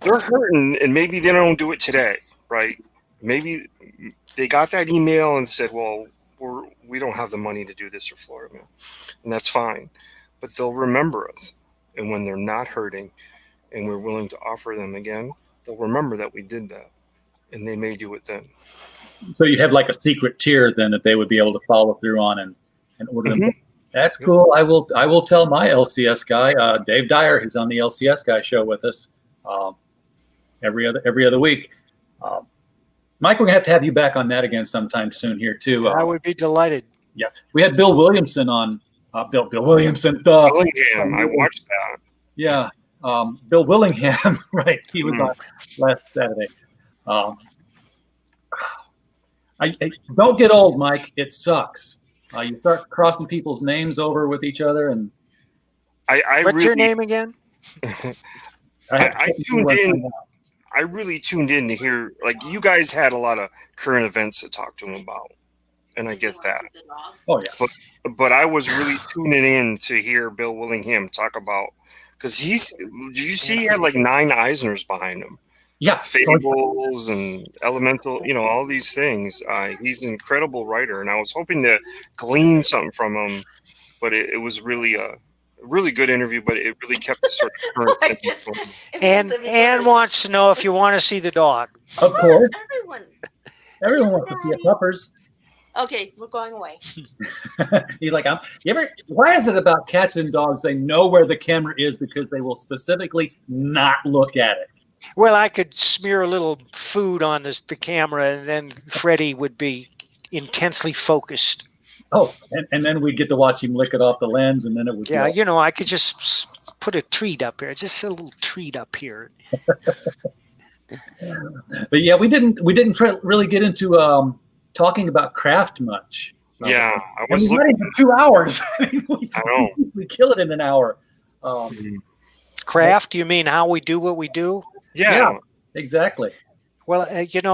they're hurting, and maybe they don't do it today, right? Maybe they got that email and said, well, we don't have the money to do this for Florida Man, and that's fine. But they'll remember us, and when they're not hurting and we're willing to offer them again, they'll remember that we did that, and they may do it then. So you have like a secret tier then that they would be able to follow through on and order them. That's cool. I will tell my LCS guy, Dave Dyer, who's on the LCS guy show with us every other week. Mike, we're gonna have to have you back on that again sometime soon here too. I would be delighted. Yeah, we had Bill Williamson on. Bill Williamson. Willingham, I watched that. Yeah, Bill Willingham. Right, he was on last Saturday. I don't get old, Mike. It sucks. You start crossing people's names over with each other, and What's your name again? I tuned in. I really tuned in to hear, like, you guys had a lot of current events to talk to him about, and I get that. Oh yeah, but I was really tuning in to hear Bill Willingham talk about, because did you see he had like 9 Eisners behind him? Yeah, Fables and Elemental, all these things. He's an incredible writer, and I was hoping to glean something from him, but it was really a really good interview, but it really kept the sort of current. And Anne wants to know if you want to see the dog. Of course. Everyone. Wants to see a puppers. Okay, we're going away. He's like, why is it about cats and dogs? They know where the camera is because they will specifically not look at it. Well, I could smear a little food on the camera, and then Freddie would be intensely focused. Oh, and then we'd get to watch him lick it off the lens, and then it would. Yeah, I could just put a treat up here, just a little treat up here. But yeah, we didn't really get into talking about craft much. Yeah, I was looking for 2 hours. I know we kill it in an hour. Craft? You mean how we do what we do? Yeah, exactly. Well,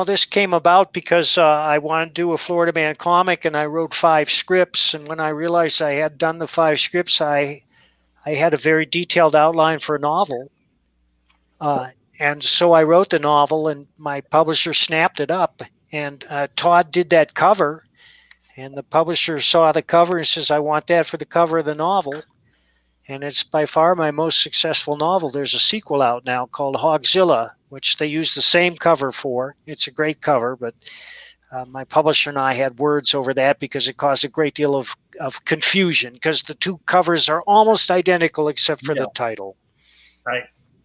this came about because I wanted to do a Florida Man comic, and I wrote 5 scripts. And when I realized I had done the 5 scripts, I had a very detailed outline for a novel. And so I wrote the novel, and my publisher snapped it up. And Todd did that cover, and the publisher saw the cover and says, I want that for the cover of the novel. And it's by far my most successful novel. There's a sequel out now called Hogzilla, which they use the same cover for. It's a great cover, but my publisher and I had words over that because it caused a great deal of confusion because the 2 covers are almost identical except for the title. Right.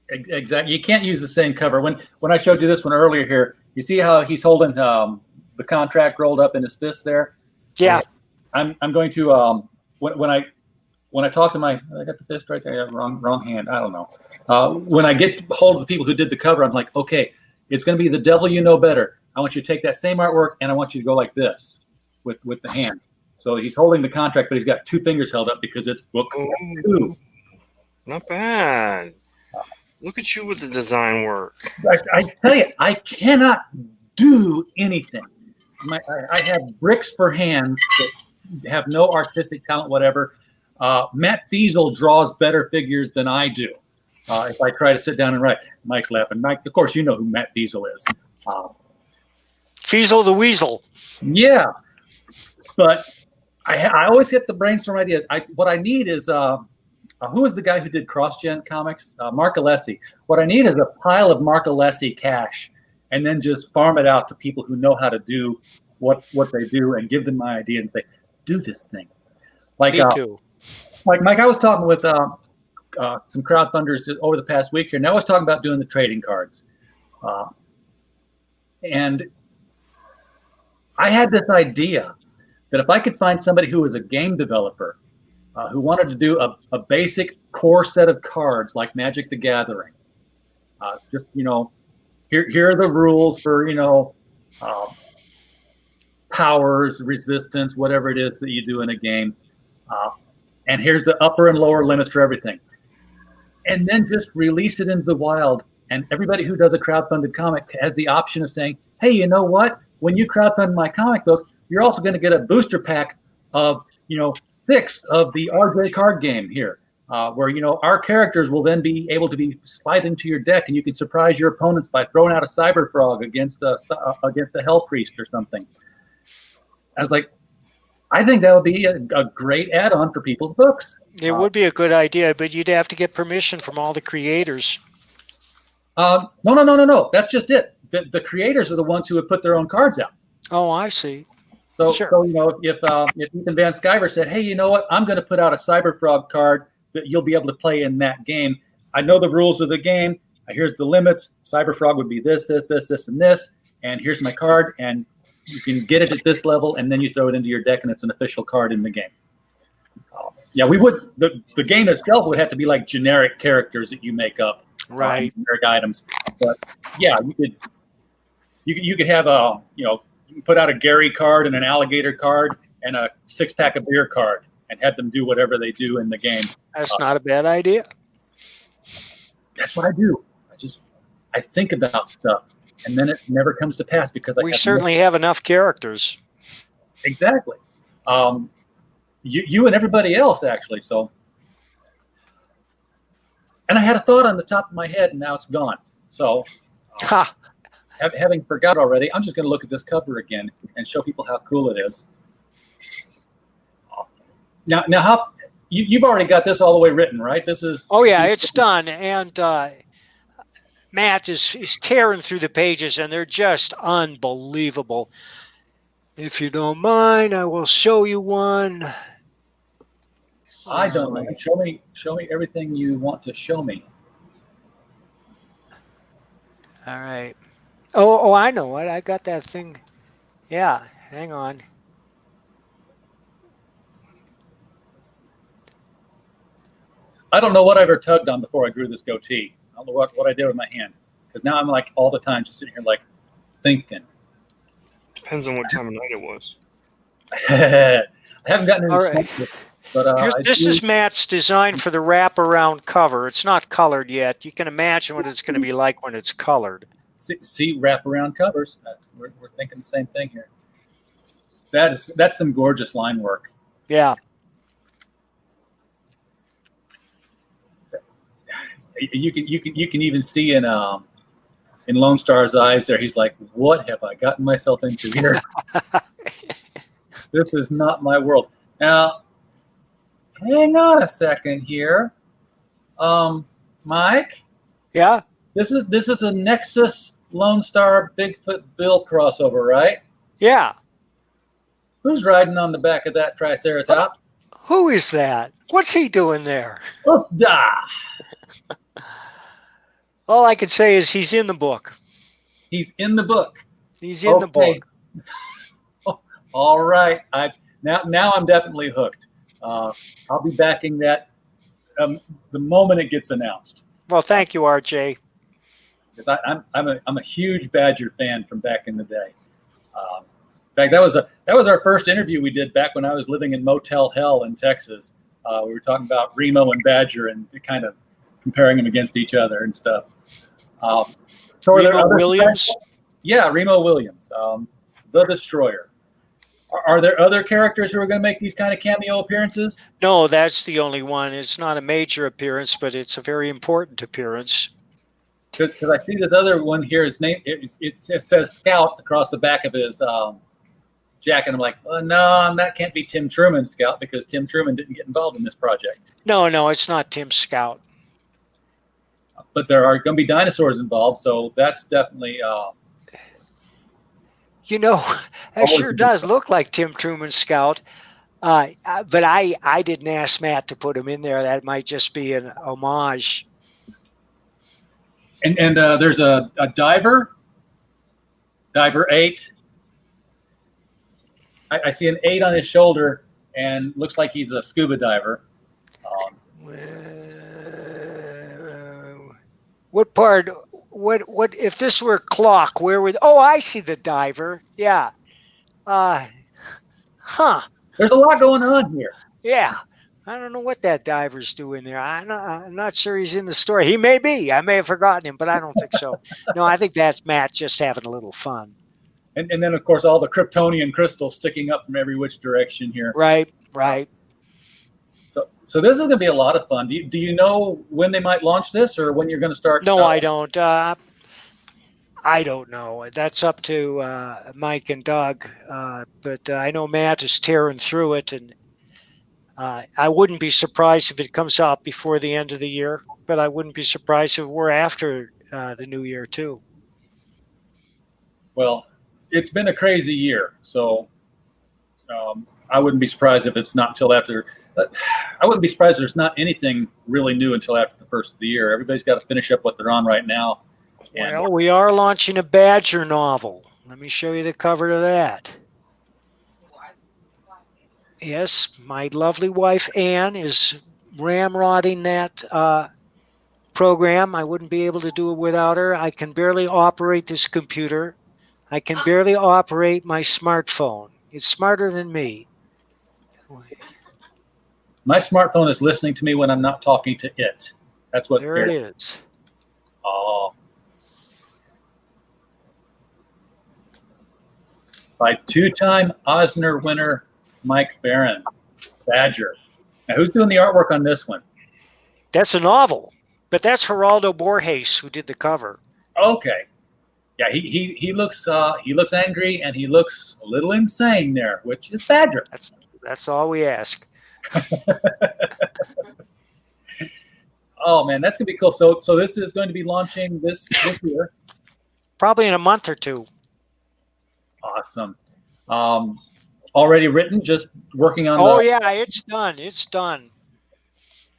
Exactly. You can't use the same cover. When I showed you this one earlier here, you see how he's holding the contract rolled up in his fist there? Yeah. I'm going to when I talk to I got the fist right there. Wrong hand. I don't know. When I get hold of the people who did the cover, I'm like, okay, it's going to be The Devil You Know Better. I want you to take that same artwork and I want you to go like this with the hand. So he's holding the contract, but he's got 2 fingers held up because it's book 2. Not bad. Look at you with the design work. I tell you, I cannot do anything. I have bricks for hands that have no artistic talent, whatever. Matt Diesel draws better figures than I do. If I try to sit down and write, Mike's laughing. Mike, of course, you know who Matt Diesel is. Feasel the Weasel. Yeah, but I always get the brainstorm ideas. What I need is who is the guy who did CrossGen Comics? Mark Alessi. What I need is a pile of Mark Alessi cash, and then just farm it out to people who know how to do what they do, and give them my idea and say, do this thing. Like Me too. Like Mike, I was talking with some crowdfunders over the past week here, and I was talking about doing the trading cards. And I had this idea that if I could find somebody who was a game developer who wanted to do a basic core set of cards like Magic the Gathering, just, here are the rules for, powers, resistance, whatever it is that you do in a game. And here's the upper and lower limits for everything. And then just release it into the wild. And everybody who does a crowdfunded comic has the option of saying, hey, you know what? When you crowdfund my comic book, you're also going to get a booster pack of, 6 of the RJ card game here, where, our characters will then be able to be slide into your deck, and you can surprise your opponents by throwing out a Cyber Frog against a Hell Priest or something. I was like, I think that would be a great add-on for people's books. It would be a good idea, but you'd have to get permission from all the creators. No. That's just it. The creators are the ones who would put their own cards out. Oh, I see. So, Sure. if Ethan Van Sciver said, hey, you know what? I'm going to put out a Cyber Frog card that you'll be able to play in that game. I know the rules of the game. Here's the limits. Cyber Frog would be this, and this. And here's my card. And you can get it at this level, and then you throw it into your deck, and it's an official card in the game. We would. The game itself would have to be like generic characters that you make up, right? Generic items. But yeah, you could have you can put out a Gary card and an alligator card and a 6-pack of beer card, and have them do whatever they do in the game. That's not a bad idea. That's what I do. I think about stuff, and then it never comes to pass because we certainly have enough characters. Exactly. You and everybody else, actually. So, and I had a thought on the top of my head, and now it's gone. So, having forgot already, I'm just going to look at this cover again and show people how cool it is. Now, how you've already got this all the way written, right? This is. Oh yeah, it's done, and Matt is tearing through the pages, and they're just unbelievable. If you don't mind, I will show you one. I don't know. Show me everything you want to show me. All right. Oh, I know what. I got that thing. Yeah, hang on. I don't know what I ever tugged on before I grew this goatee. I don't know what I did with my hand, because now I'm like all the time just sitting here like thinking. Depends on what time of night it was. I haven't gotten into right. smoke yet, but this is Matt's design for the wraparound cover. It's not colored yet. You can imagine what it's going to be like when it's colored. See wraparound covers. We're thinking the same thing here. That's some gorgeous line work. Yeah. You can even see in Lone Star's eyes there. He's like, what have I gotten myself into here? This is not my world. Now, hang on a second here. Mike? Yeah? This is a Nexus Lone Star Bigfoot Bill crossover, right? Yeah. Who's riding on the back of that Triceratops? Who is that? What's he doing there? All I can say is he's in the book. He's in the book. He's in the book. All right. Now I'm definitely hooked. I'll be backing that the moment it gets announced. Well, thank you, RJ. I'm a huge Badger fan from back in the day. In fact, that was our first interview we did back when I was living in Motel Hell in Texas. We were talking about Remo and Badger and kind of comparing them against each other and stuff. Remo Williams? Yeah, Remo Williams, the Destroyer. Are there other characters who are going to make these kind of cameo appearances? No, that's the only one. It's not a major appearance, but it's a very important appearance. Because I see this other one here. His name it says Scout across the back of his jacket. I'm like, oh, no, that can't be Tim Truman's Scout, because Tim Truman didn't get involved in this project. No, it's not Tim Scout. But there are going to be dinosaurs involved, so that's definitely. That sure does look like Tim Truman's Scout. But I didn't ask Matt to put him in there. That might just be an homage. And there's a diver, Diver 8. I see an 8 on his shoulder, and looks like he's a scuba diver. What part? What if this were clock? Where would? Oh, I see the diver. Yeah. There's a lot going on here. Yeah. I don't know what that diver's doing there. I'm not sure he's in the story. He may be. I may have forgotten him, but I don't think so. No, I think that's Matt just having a little fun. And then, of course, all the Kryptonian crystals sticking up from every which direction here. Right. So this is going to be a lot of fun. Do you know when they might launch this, or when you're going to start? No, I don't. I don't know. That's up to Mike and Doug. But I know Matt is tearing through it, and I wouldn't be surprised if it comes out before the end of the year. But I wouldn't be surprised if we're after the new year too. Well, it's been a crazy year, so I wouldn't be surprised if it's not until after. I wouldn't be surprised if there's not anything really new until after the first of the year. Everybody's got to finish up what they're on right now. Well, we are launching a Badger novel. Let me show you the cover to that. Yes, my lovely wife Anne is ramrodding that program. I wouldn't be able to do it without her. I can barely operate this computer. I can barely operate my smartphone. It's smarter than me. My smartphone is listening to me when I'm not talking to it. That's what's there it is. Oh. By two-time Eisner winner Mike Barron, Badger. Now, who's doing the artwork on this one? That's a novel, but that's Geraldo Borges who did the cover. Okay. Yeah, he looks angry, and he looks a little insane there, which is Badger. That's all we ask. Oh man, that's gonna be cool. So this is going to be launching this year. Probably in a month or two. Awesome. Already written, just working on. Oh yeah, it's done. It's done.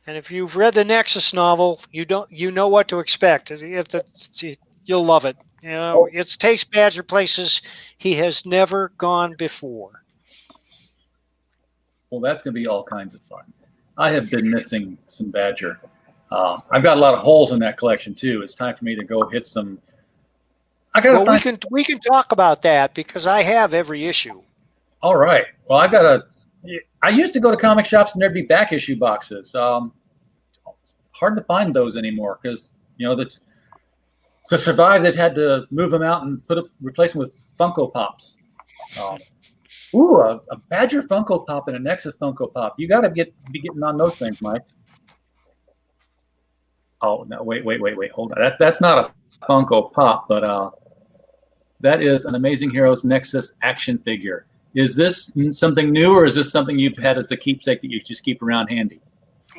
And if you've read the Nexus novel, you know what to expect. You'll love it. You know, it takes Badger places he has never gone before. Well, that's going to be all kinds of fun. I have been missing some Badger. I've got a lot of holes in that collection too. It's time for me to go hit some. We can talk about that because I have every issue. All right. Well, I used to go to comic shops and there'd be back issue boxes. Hard to find those anymore because to survive, they've had to move them out and replace them with Funko Pops. A Badger Funko Pop and a Nexus Funko Pop. You got to be getting on those things, Mike. Oh no! Wait! Hold on. That's not a Funko Pop, but that is an Amazing Heroes Nexus action figure. Is this something new, or is this something you've had as a keepsake that you just keep around handy?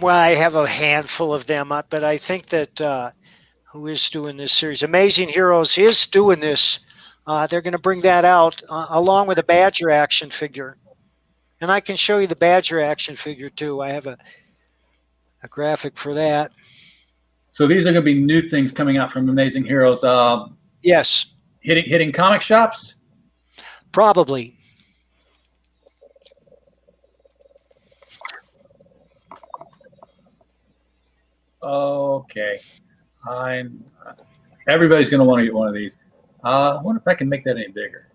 Well, I have a handful of them, but I think that who is doing this series? Amazing Heroes is doing this. They're going to bring that out along with a Badger action figure. And I can show you the Badger action figure, too. I have a graphic for that. So these are going to be new things coming out from Amazing Heroes. Yes. Hitting comic shops? Probably. Okay. Everybody's going to want to get one of these. I wonder if I can make that any bigger.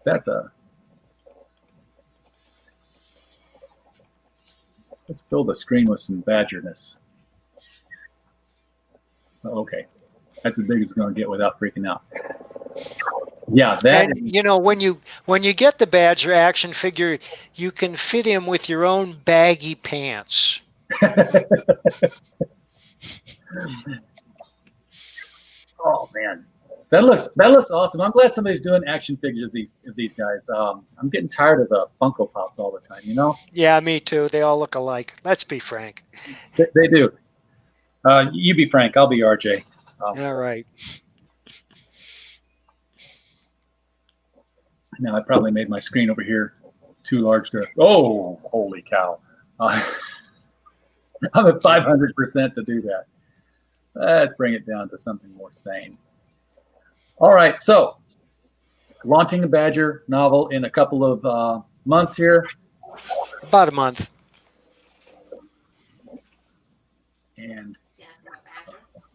Let's fill the screen with some Badgerness. Okay. That's as big as it's going to get without freaking out. Yeah, that. And, when you get the Badger action figure, you can fit him with your own baggy pants. Oh man, that looks awesome. I'm glad somebody's doing action figures of these guys. I'm getting tired of the Funko Pops all the time. Yeah, me too. They all look alike. Let's be frank. They do. You be Frank. I'll be RJ. All right. Now I probably made my screen over here too large to. Oh, holy cow! I'm at 500% to do that. Let's bring it down to something more sane. All right, so launching a Badger novel in a couple of months here. About a month. And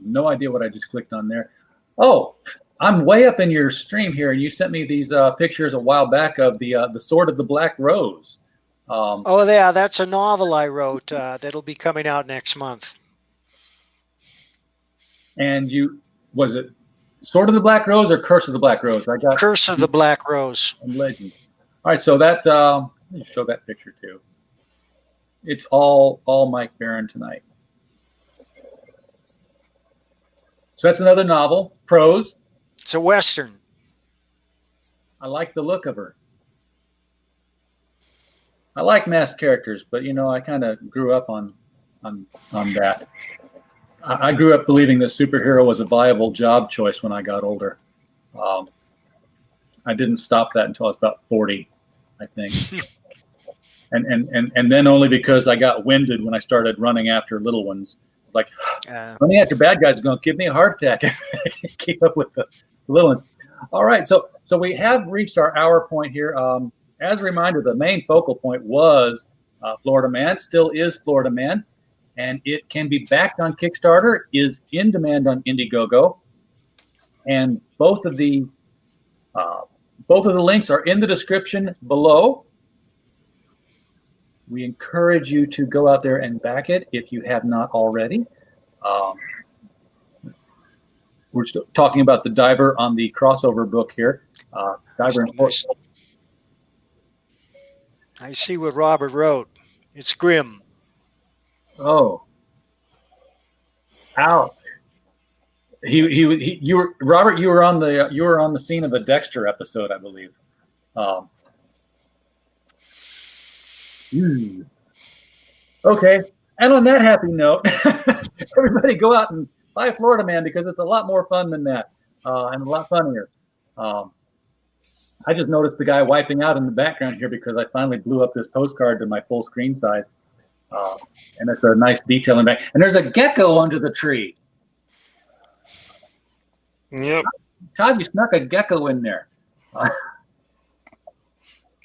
no idea what I just clicked on there. Oh, I'm way up in your stream here, and you sent me these pictures a while back of the Sword of the Black Rose. Oh, yeah, that's a novel I wrote that'll be coming out next month. And was it Sword of the Black Rose or Curse of the Black Rose? I got Curse of the Black Rose. and Legend. All right, so that let me show that picture too. It's all Mike Barron tonight. So that's another novel, prose. It's a Western. I like the look of her. I like masked characters, but I kind of grew up on that. I grew up believing that superhero was a viable job choice when I got older. I didn't stop that until I was about 40, I think. and then only because I got winded when I started running after little ones. Like, running after bad guys is going to give me a heart attack if I can keep up with the little ones. All right, so we have reached our hour point here. As a reminder, the main focal point was Florida Man, still is Florida Man, and it can be backed on Kickstarter, is in demand on Indiegogo, and both of the links are in the description below. We encourage you to go out there and back it if you have not already. We're still talking about the Diver on the crossover book here. Diver and Horse. I see what Robert wrote. It's grim. Oh. Ouch. You were Robert. You were on the scene of a Dexter episode, I believe. Okay, and on that happy note, everybody go out and buy Florida Man because it's a lot more fun than that, and a lot funnier. I just noticed the guy wiping out in the background here because I finally blew up this postcard to my full screen size, and it's a nice detail in the back. And there's a gecko under the tree. Yep. Todd, you snuck a gecko in there.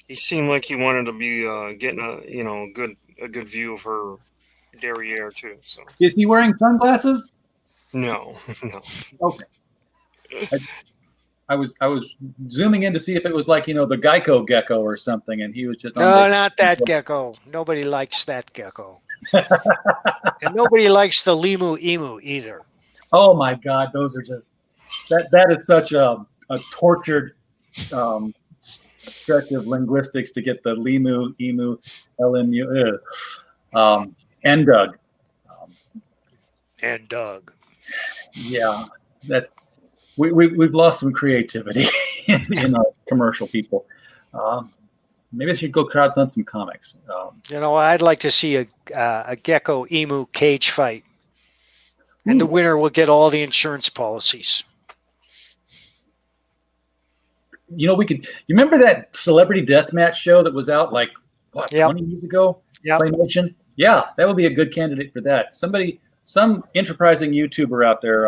He seemed like he wanted to be getting a good view of her derriere too. So Is he wearing sunglasses? no, no. Okay. I was zooming in to see if it was like the Geico gecko or something, and he was just No, not that gecko. Nobody likes that gecko, and nobody likes the emu either. Oh my God, those are just that is such a tortured stretch of linguistics to get the limu, emu, LMU, and Doug. And Doug. Yeah, that's we've lost some creativity in our commercial people. Maybe I should go crowdfund some comics. I'd like to see a gecko emu cage fight, and the winner will get all the insurance policies. We could. You remember that Celebrity Deathmatch show that was out 20 years ago? Yeah. Claymation? Yeah, that would be a good candidate for that. Some enterprising YouTuber out there,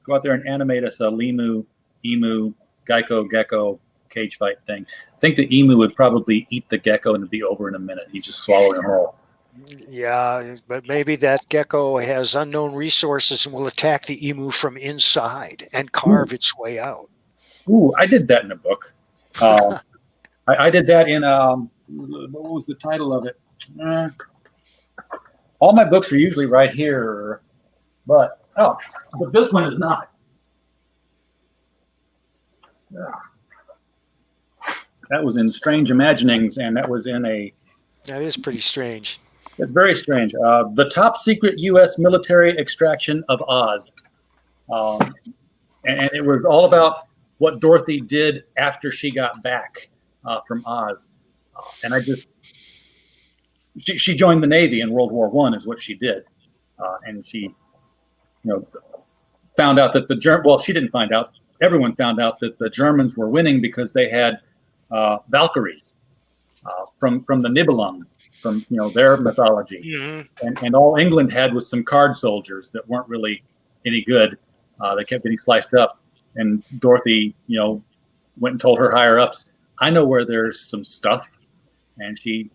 go out there and animate us a limu, emu, gecko cage fight thing. I think the emu would probably eat the gecko and it'd be over in a minute. He'd just swallow him whole. Yeah, but maybe that gecko has unknown resources and will attack the emu from inside and carve its way out. Ooh, I did that in a book. I did that in what was the title of it? All my books are usually right here, but this one is not. That was in Strange Imaginings, and that was in a. That is pretty strange. It's very strange. The Top Secret U.S. Military Extraction of Oz, and it was all about what Dorothy did after she got back from Oz. And she joined the Navy in World War I is what she did. And she, found out that she didn't find out. Everyone found out that the Germans were winning because they had Valkyries from the Nibelung, from, their mythology. Mm-hmm. And all England had was some card soldiers that weren't really any good. They kept getting sliced up. And Dorothy, went and told her higher ups, I know where there's some stuff. And she,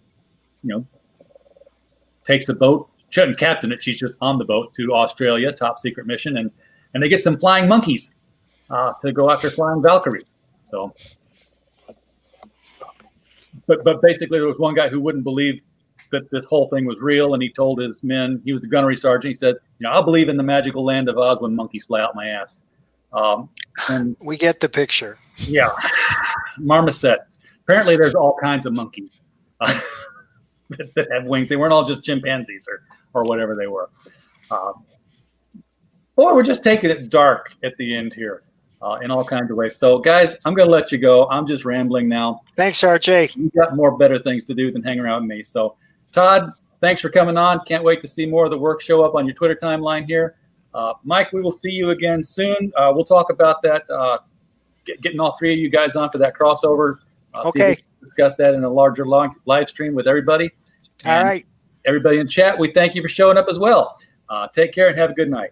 takes the boat. She doesn't captain it. She's just on the boat to Australia, top secret mission. And they get some flying monkeys to go after flying Valkyries. So but basically there was one guy who wouldn't believe that this whole thing was real, and he told his men, he was a gunnery sergeant, he said, I'll believe in the magical land of Oz when monkeys fly out my ass. And we get the picture. Yeah, marmosets. Apparently there's all kinds of monkeys that have wings. They weren't all just chimpanzees or whatever they were. Boy, we're just taking it dark at the end here in all kinds of ways. So, guys, I'm going to let you go. I'm just rambling now. Thanks, RJ. You've got more better things to do than hang around with me. So, Todd, thanks for coming on. Can't wait to see more of the work show up on your Twitter timeline here. Mike, we will see you again soon. We'll talk about that, getting all three of you guys on for that crossover. Okay. Discuss that in a larger live stream with everybody. All right. Everybody in chat, we thank you for showing up as well. Take care and have a good night.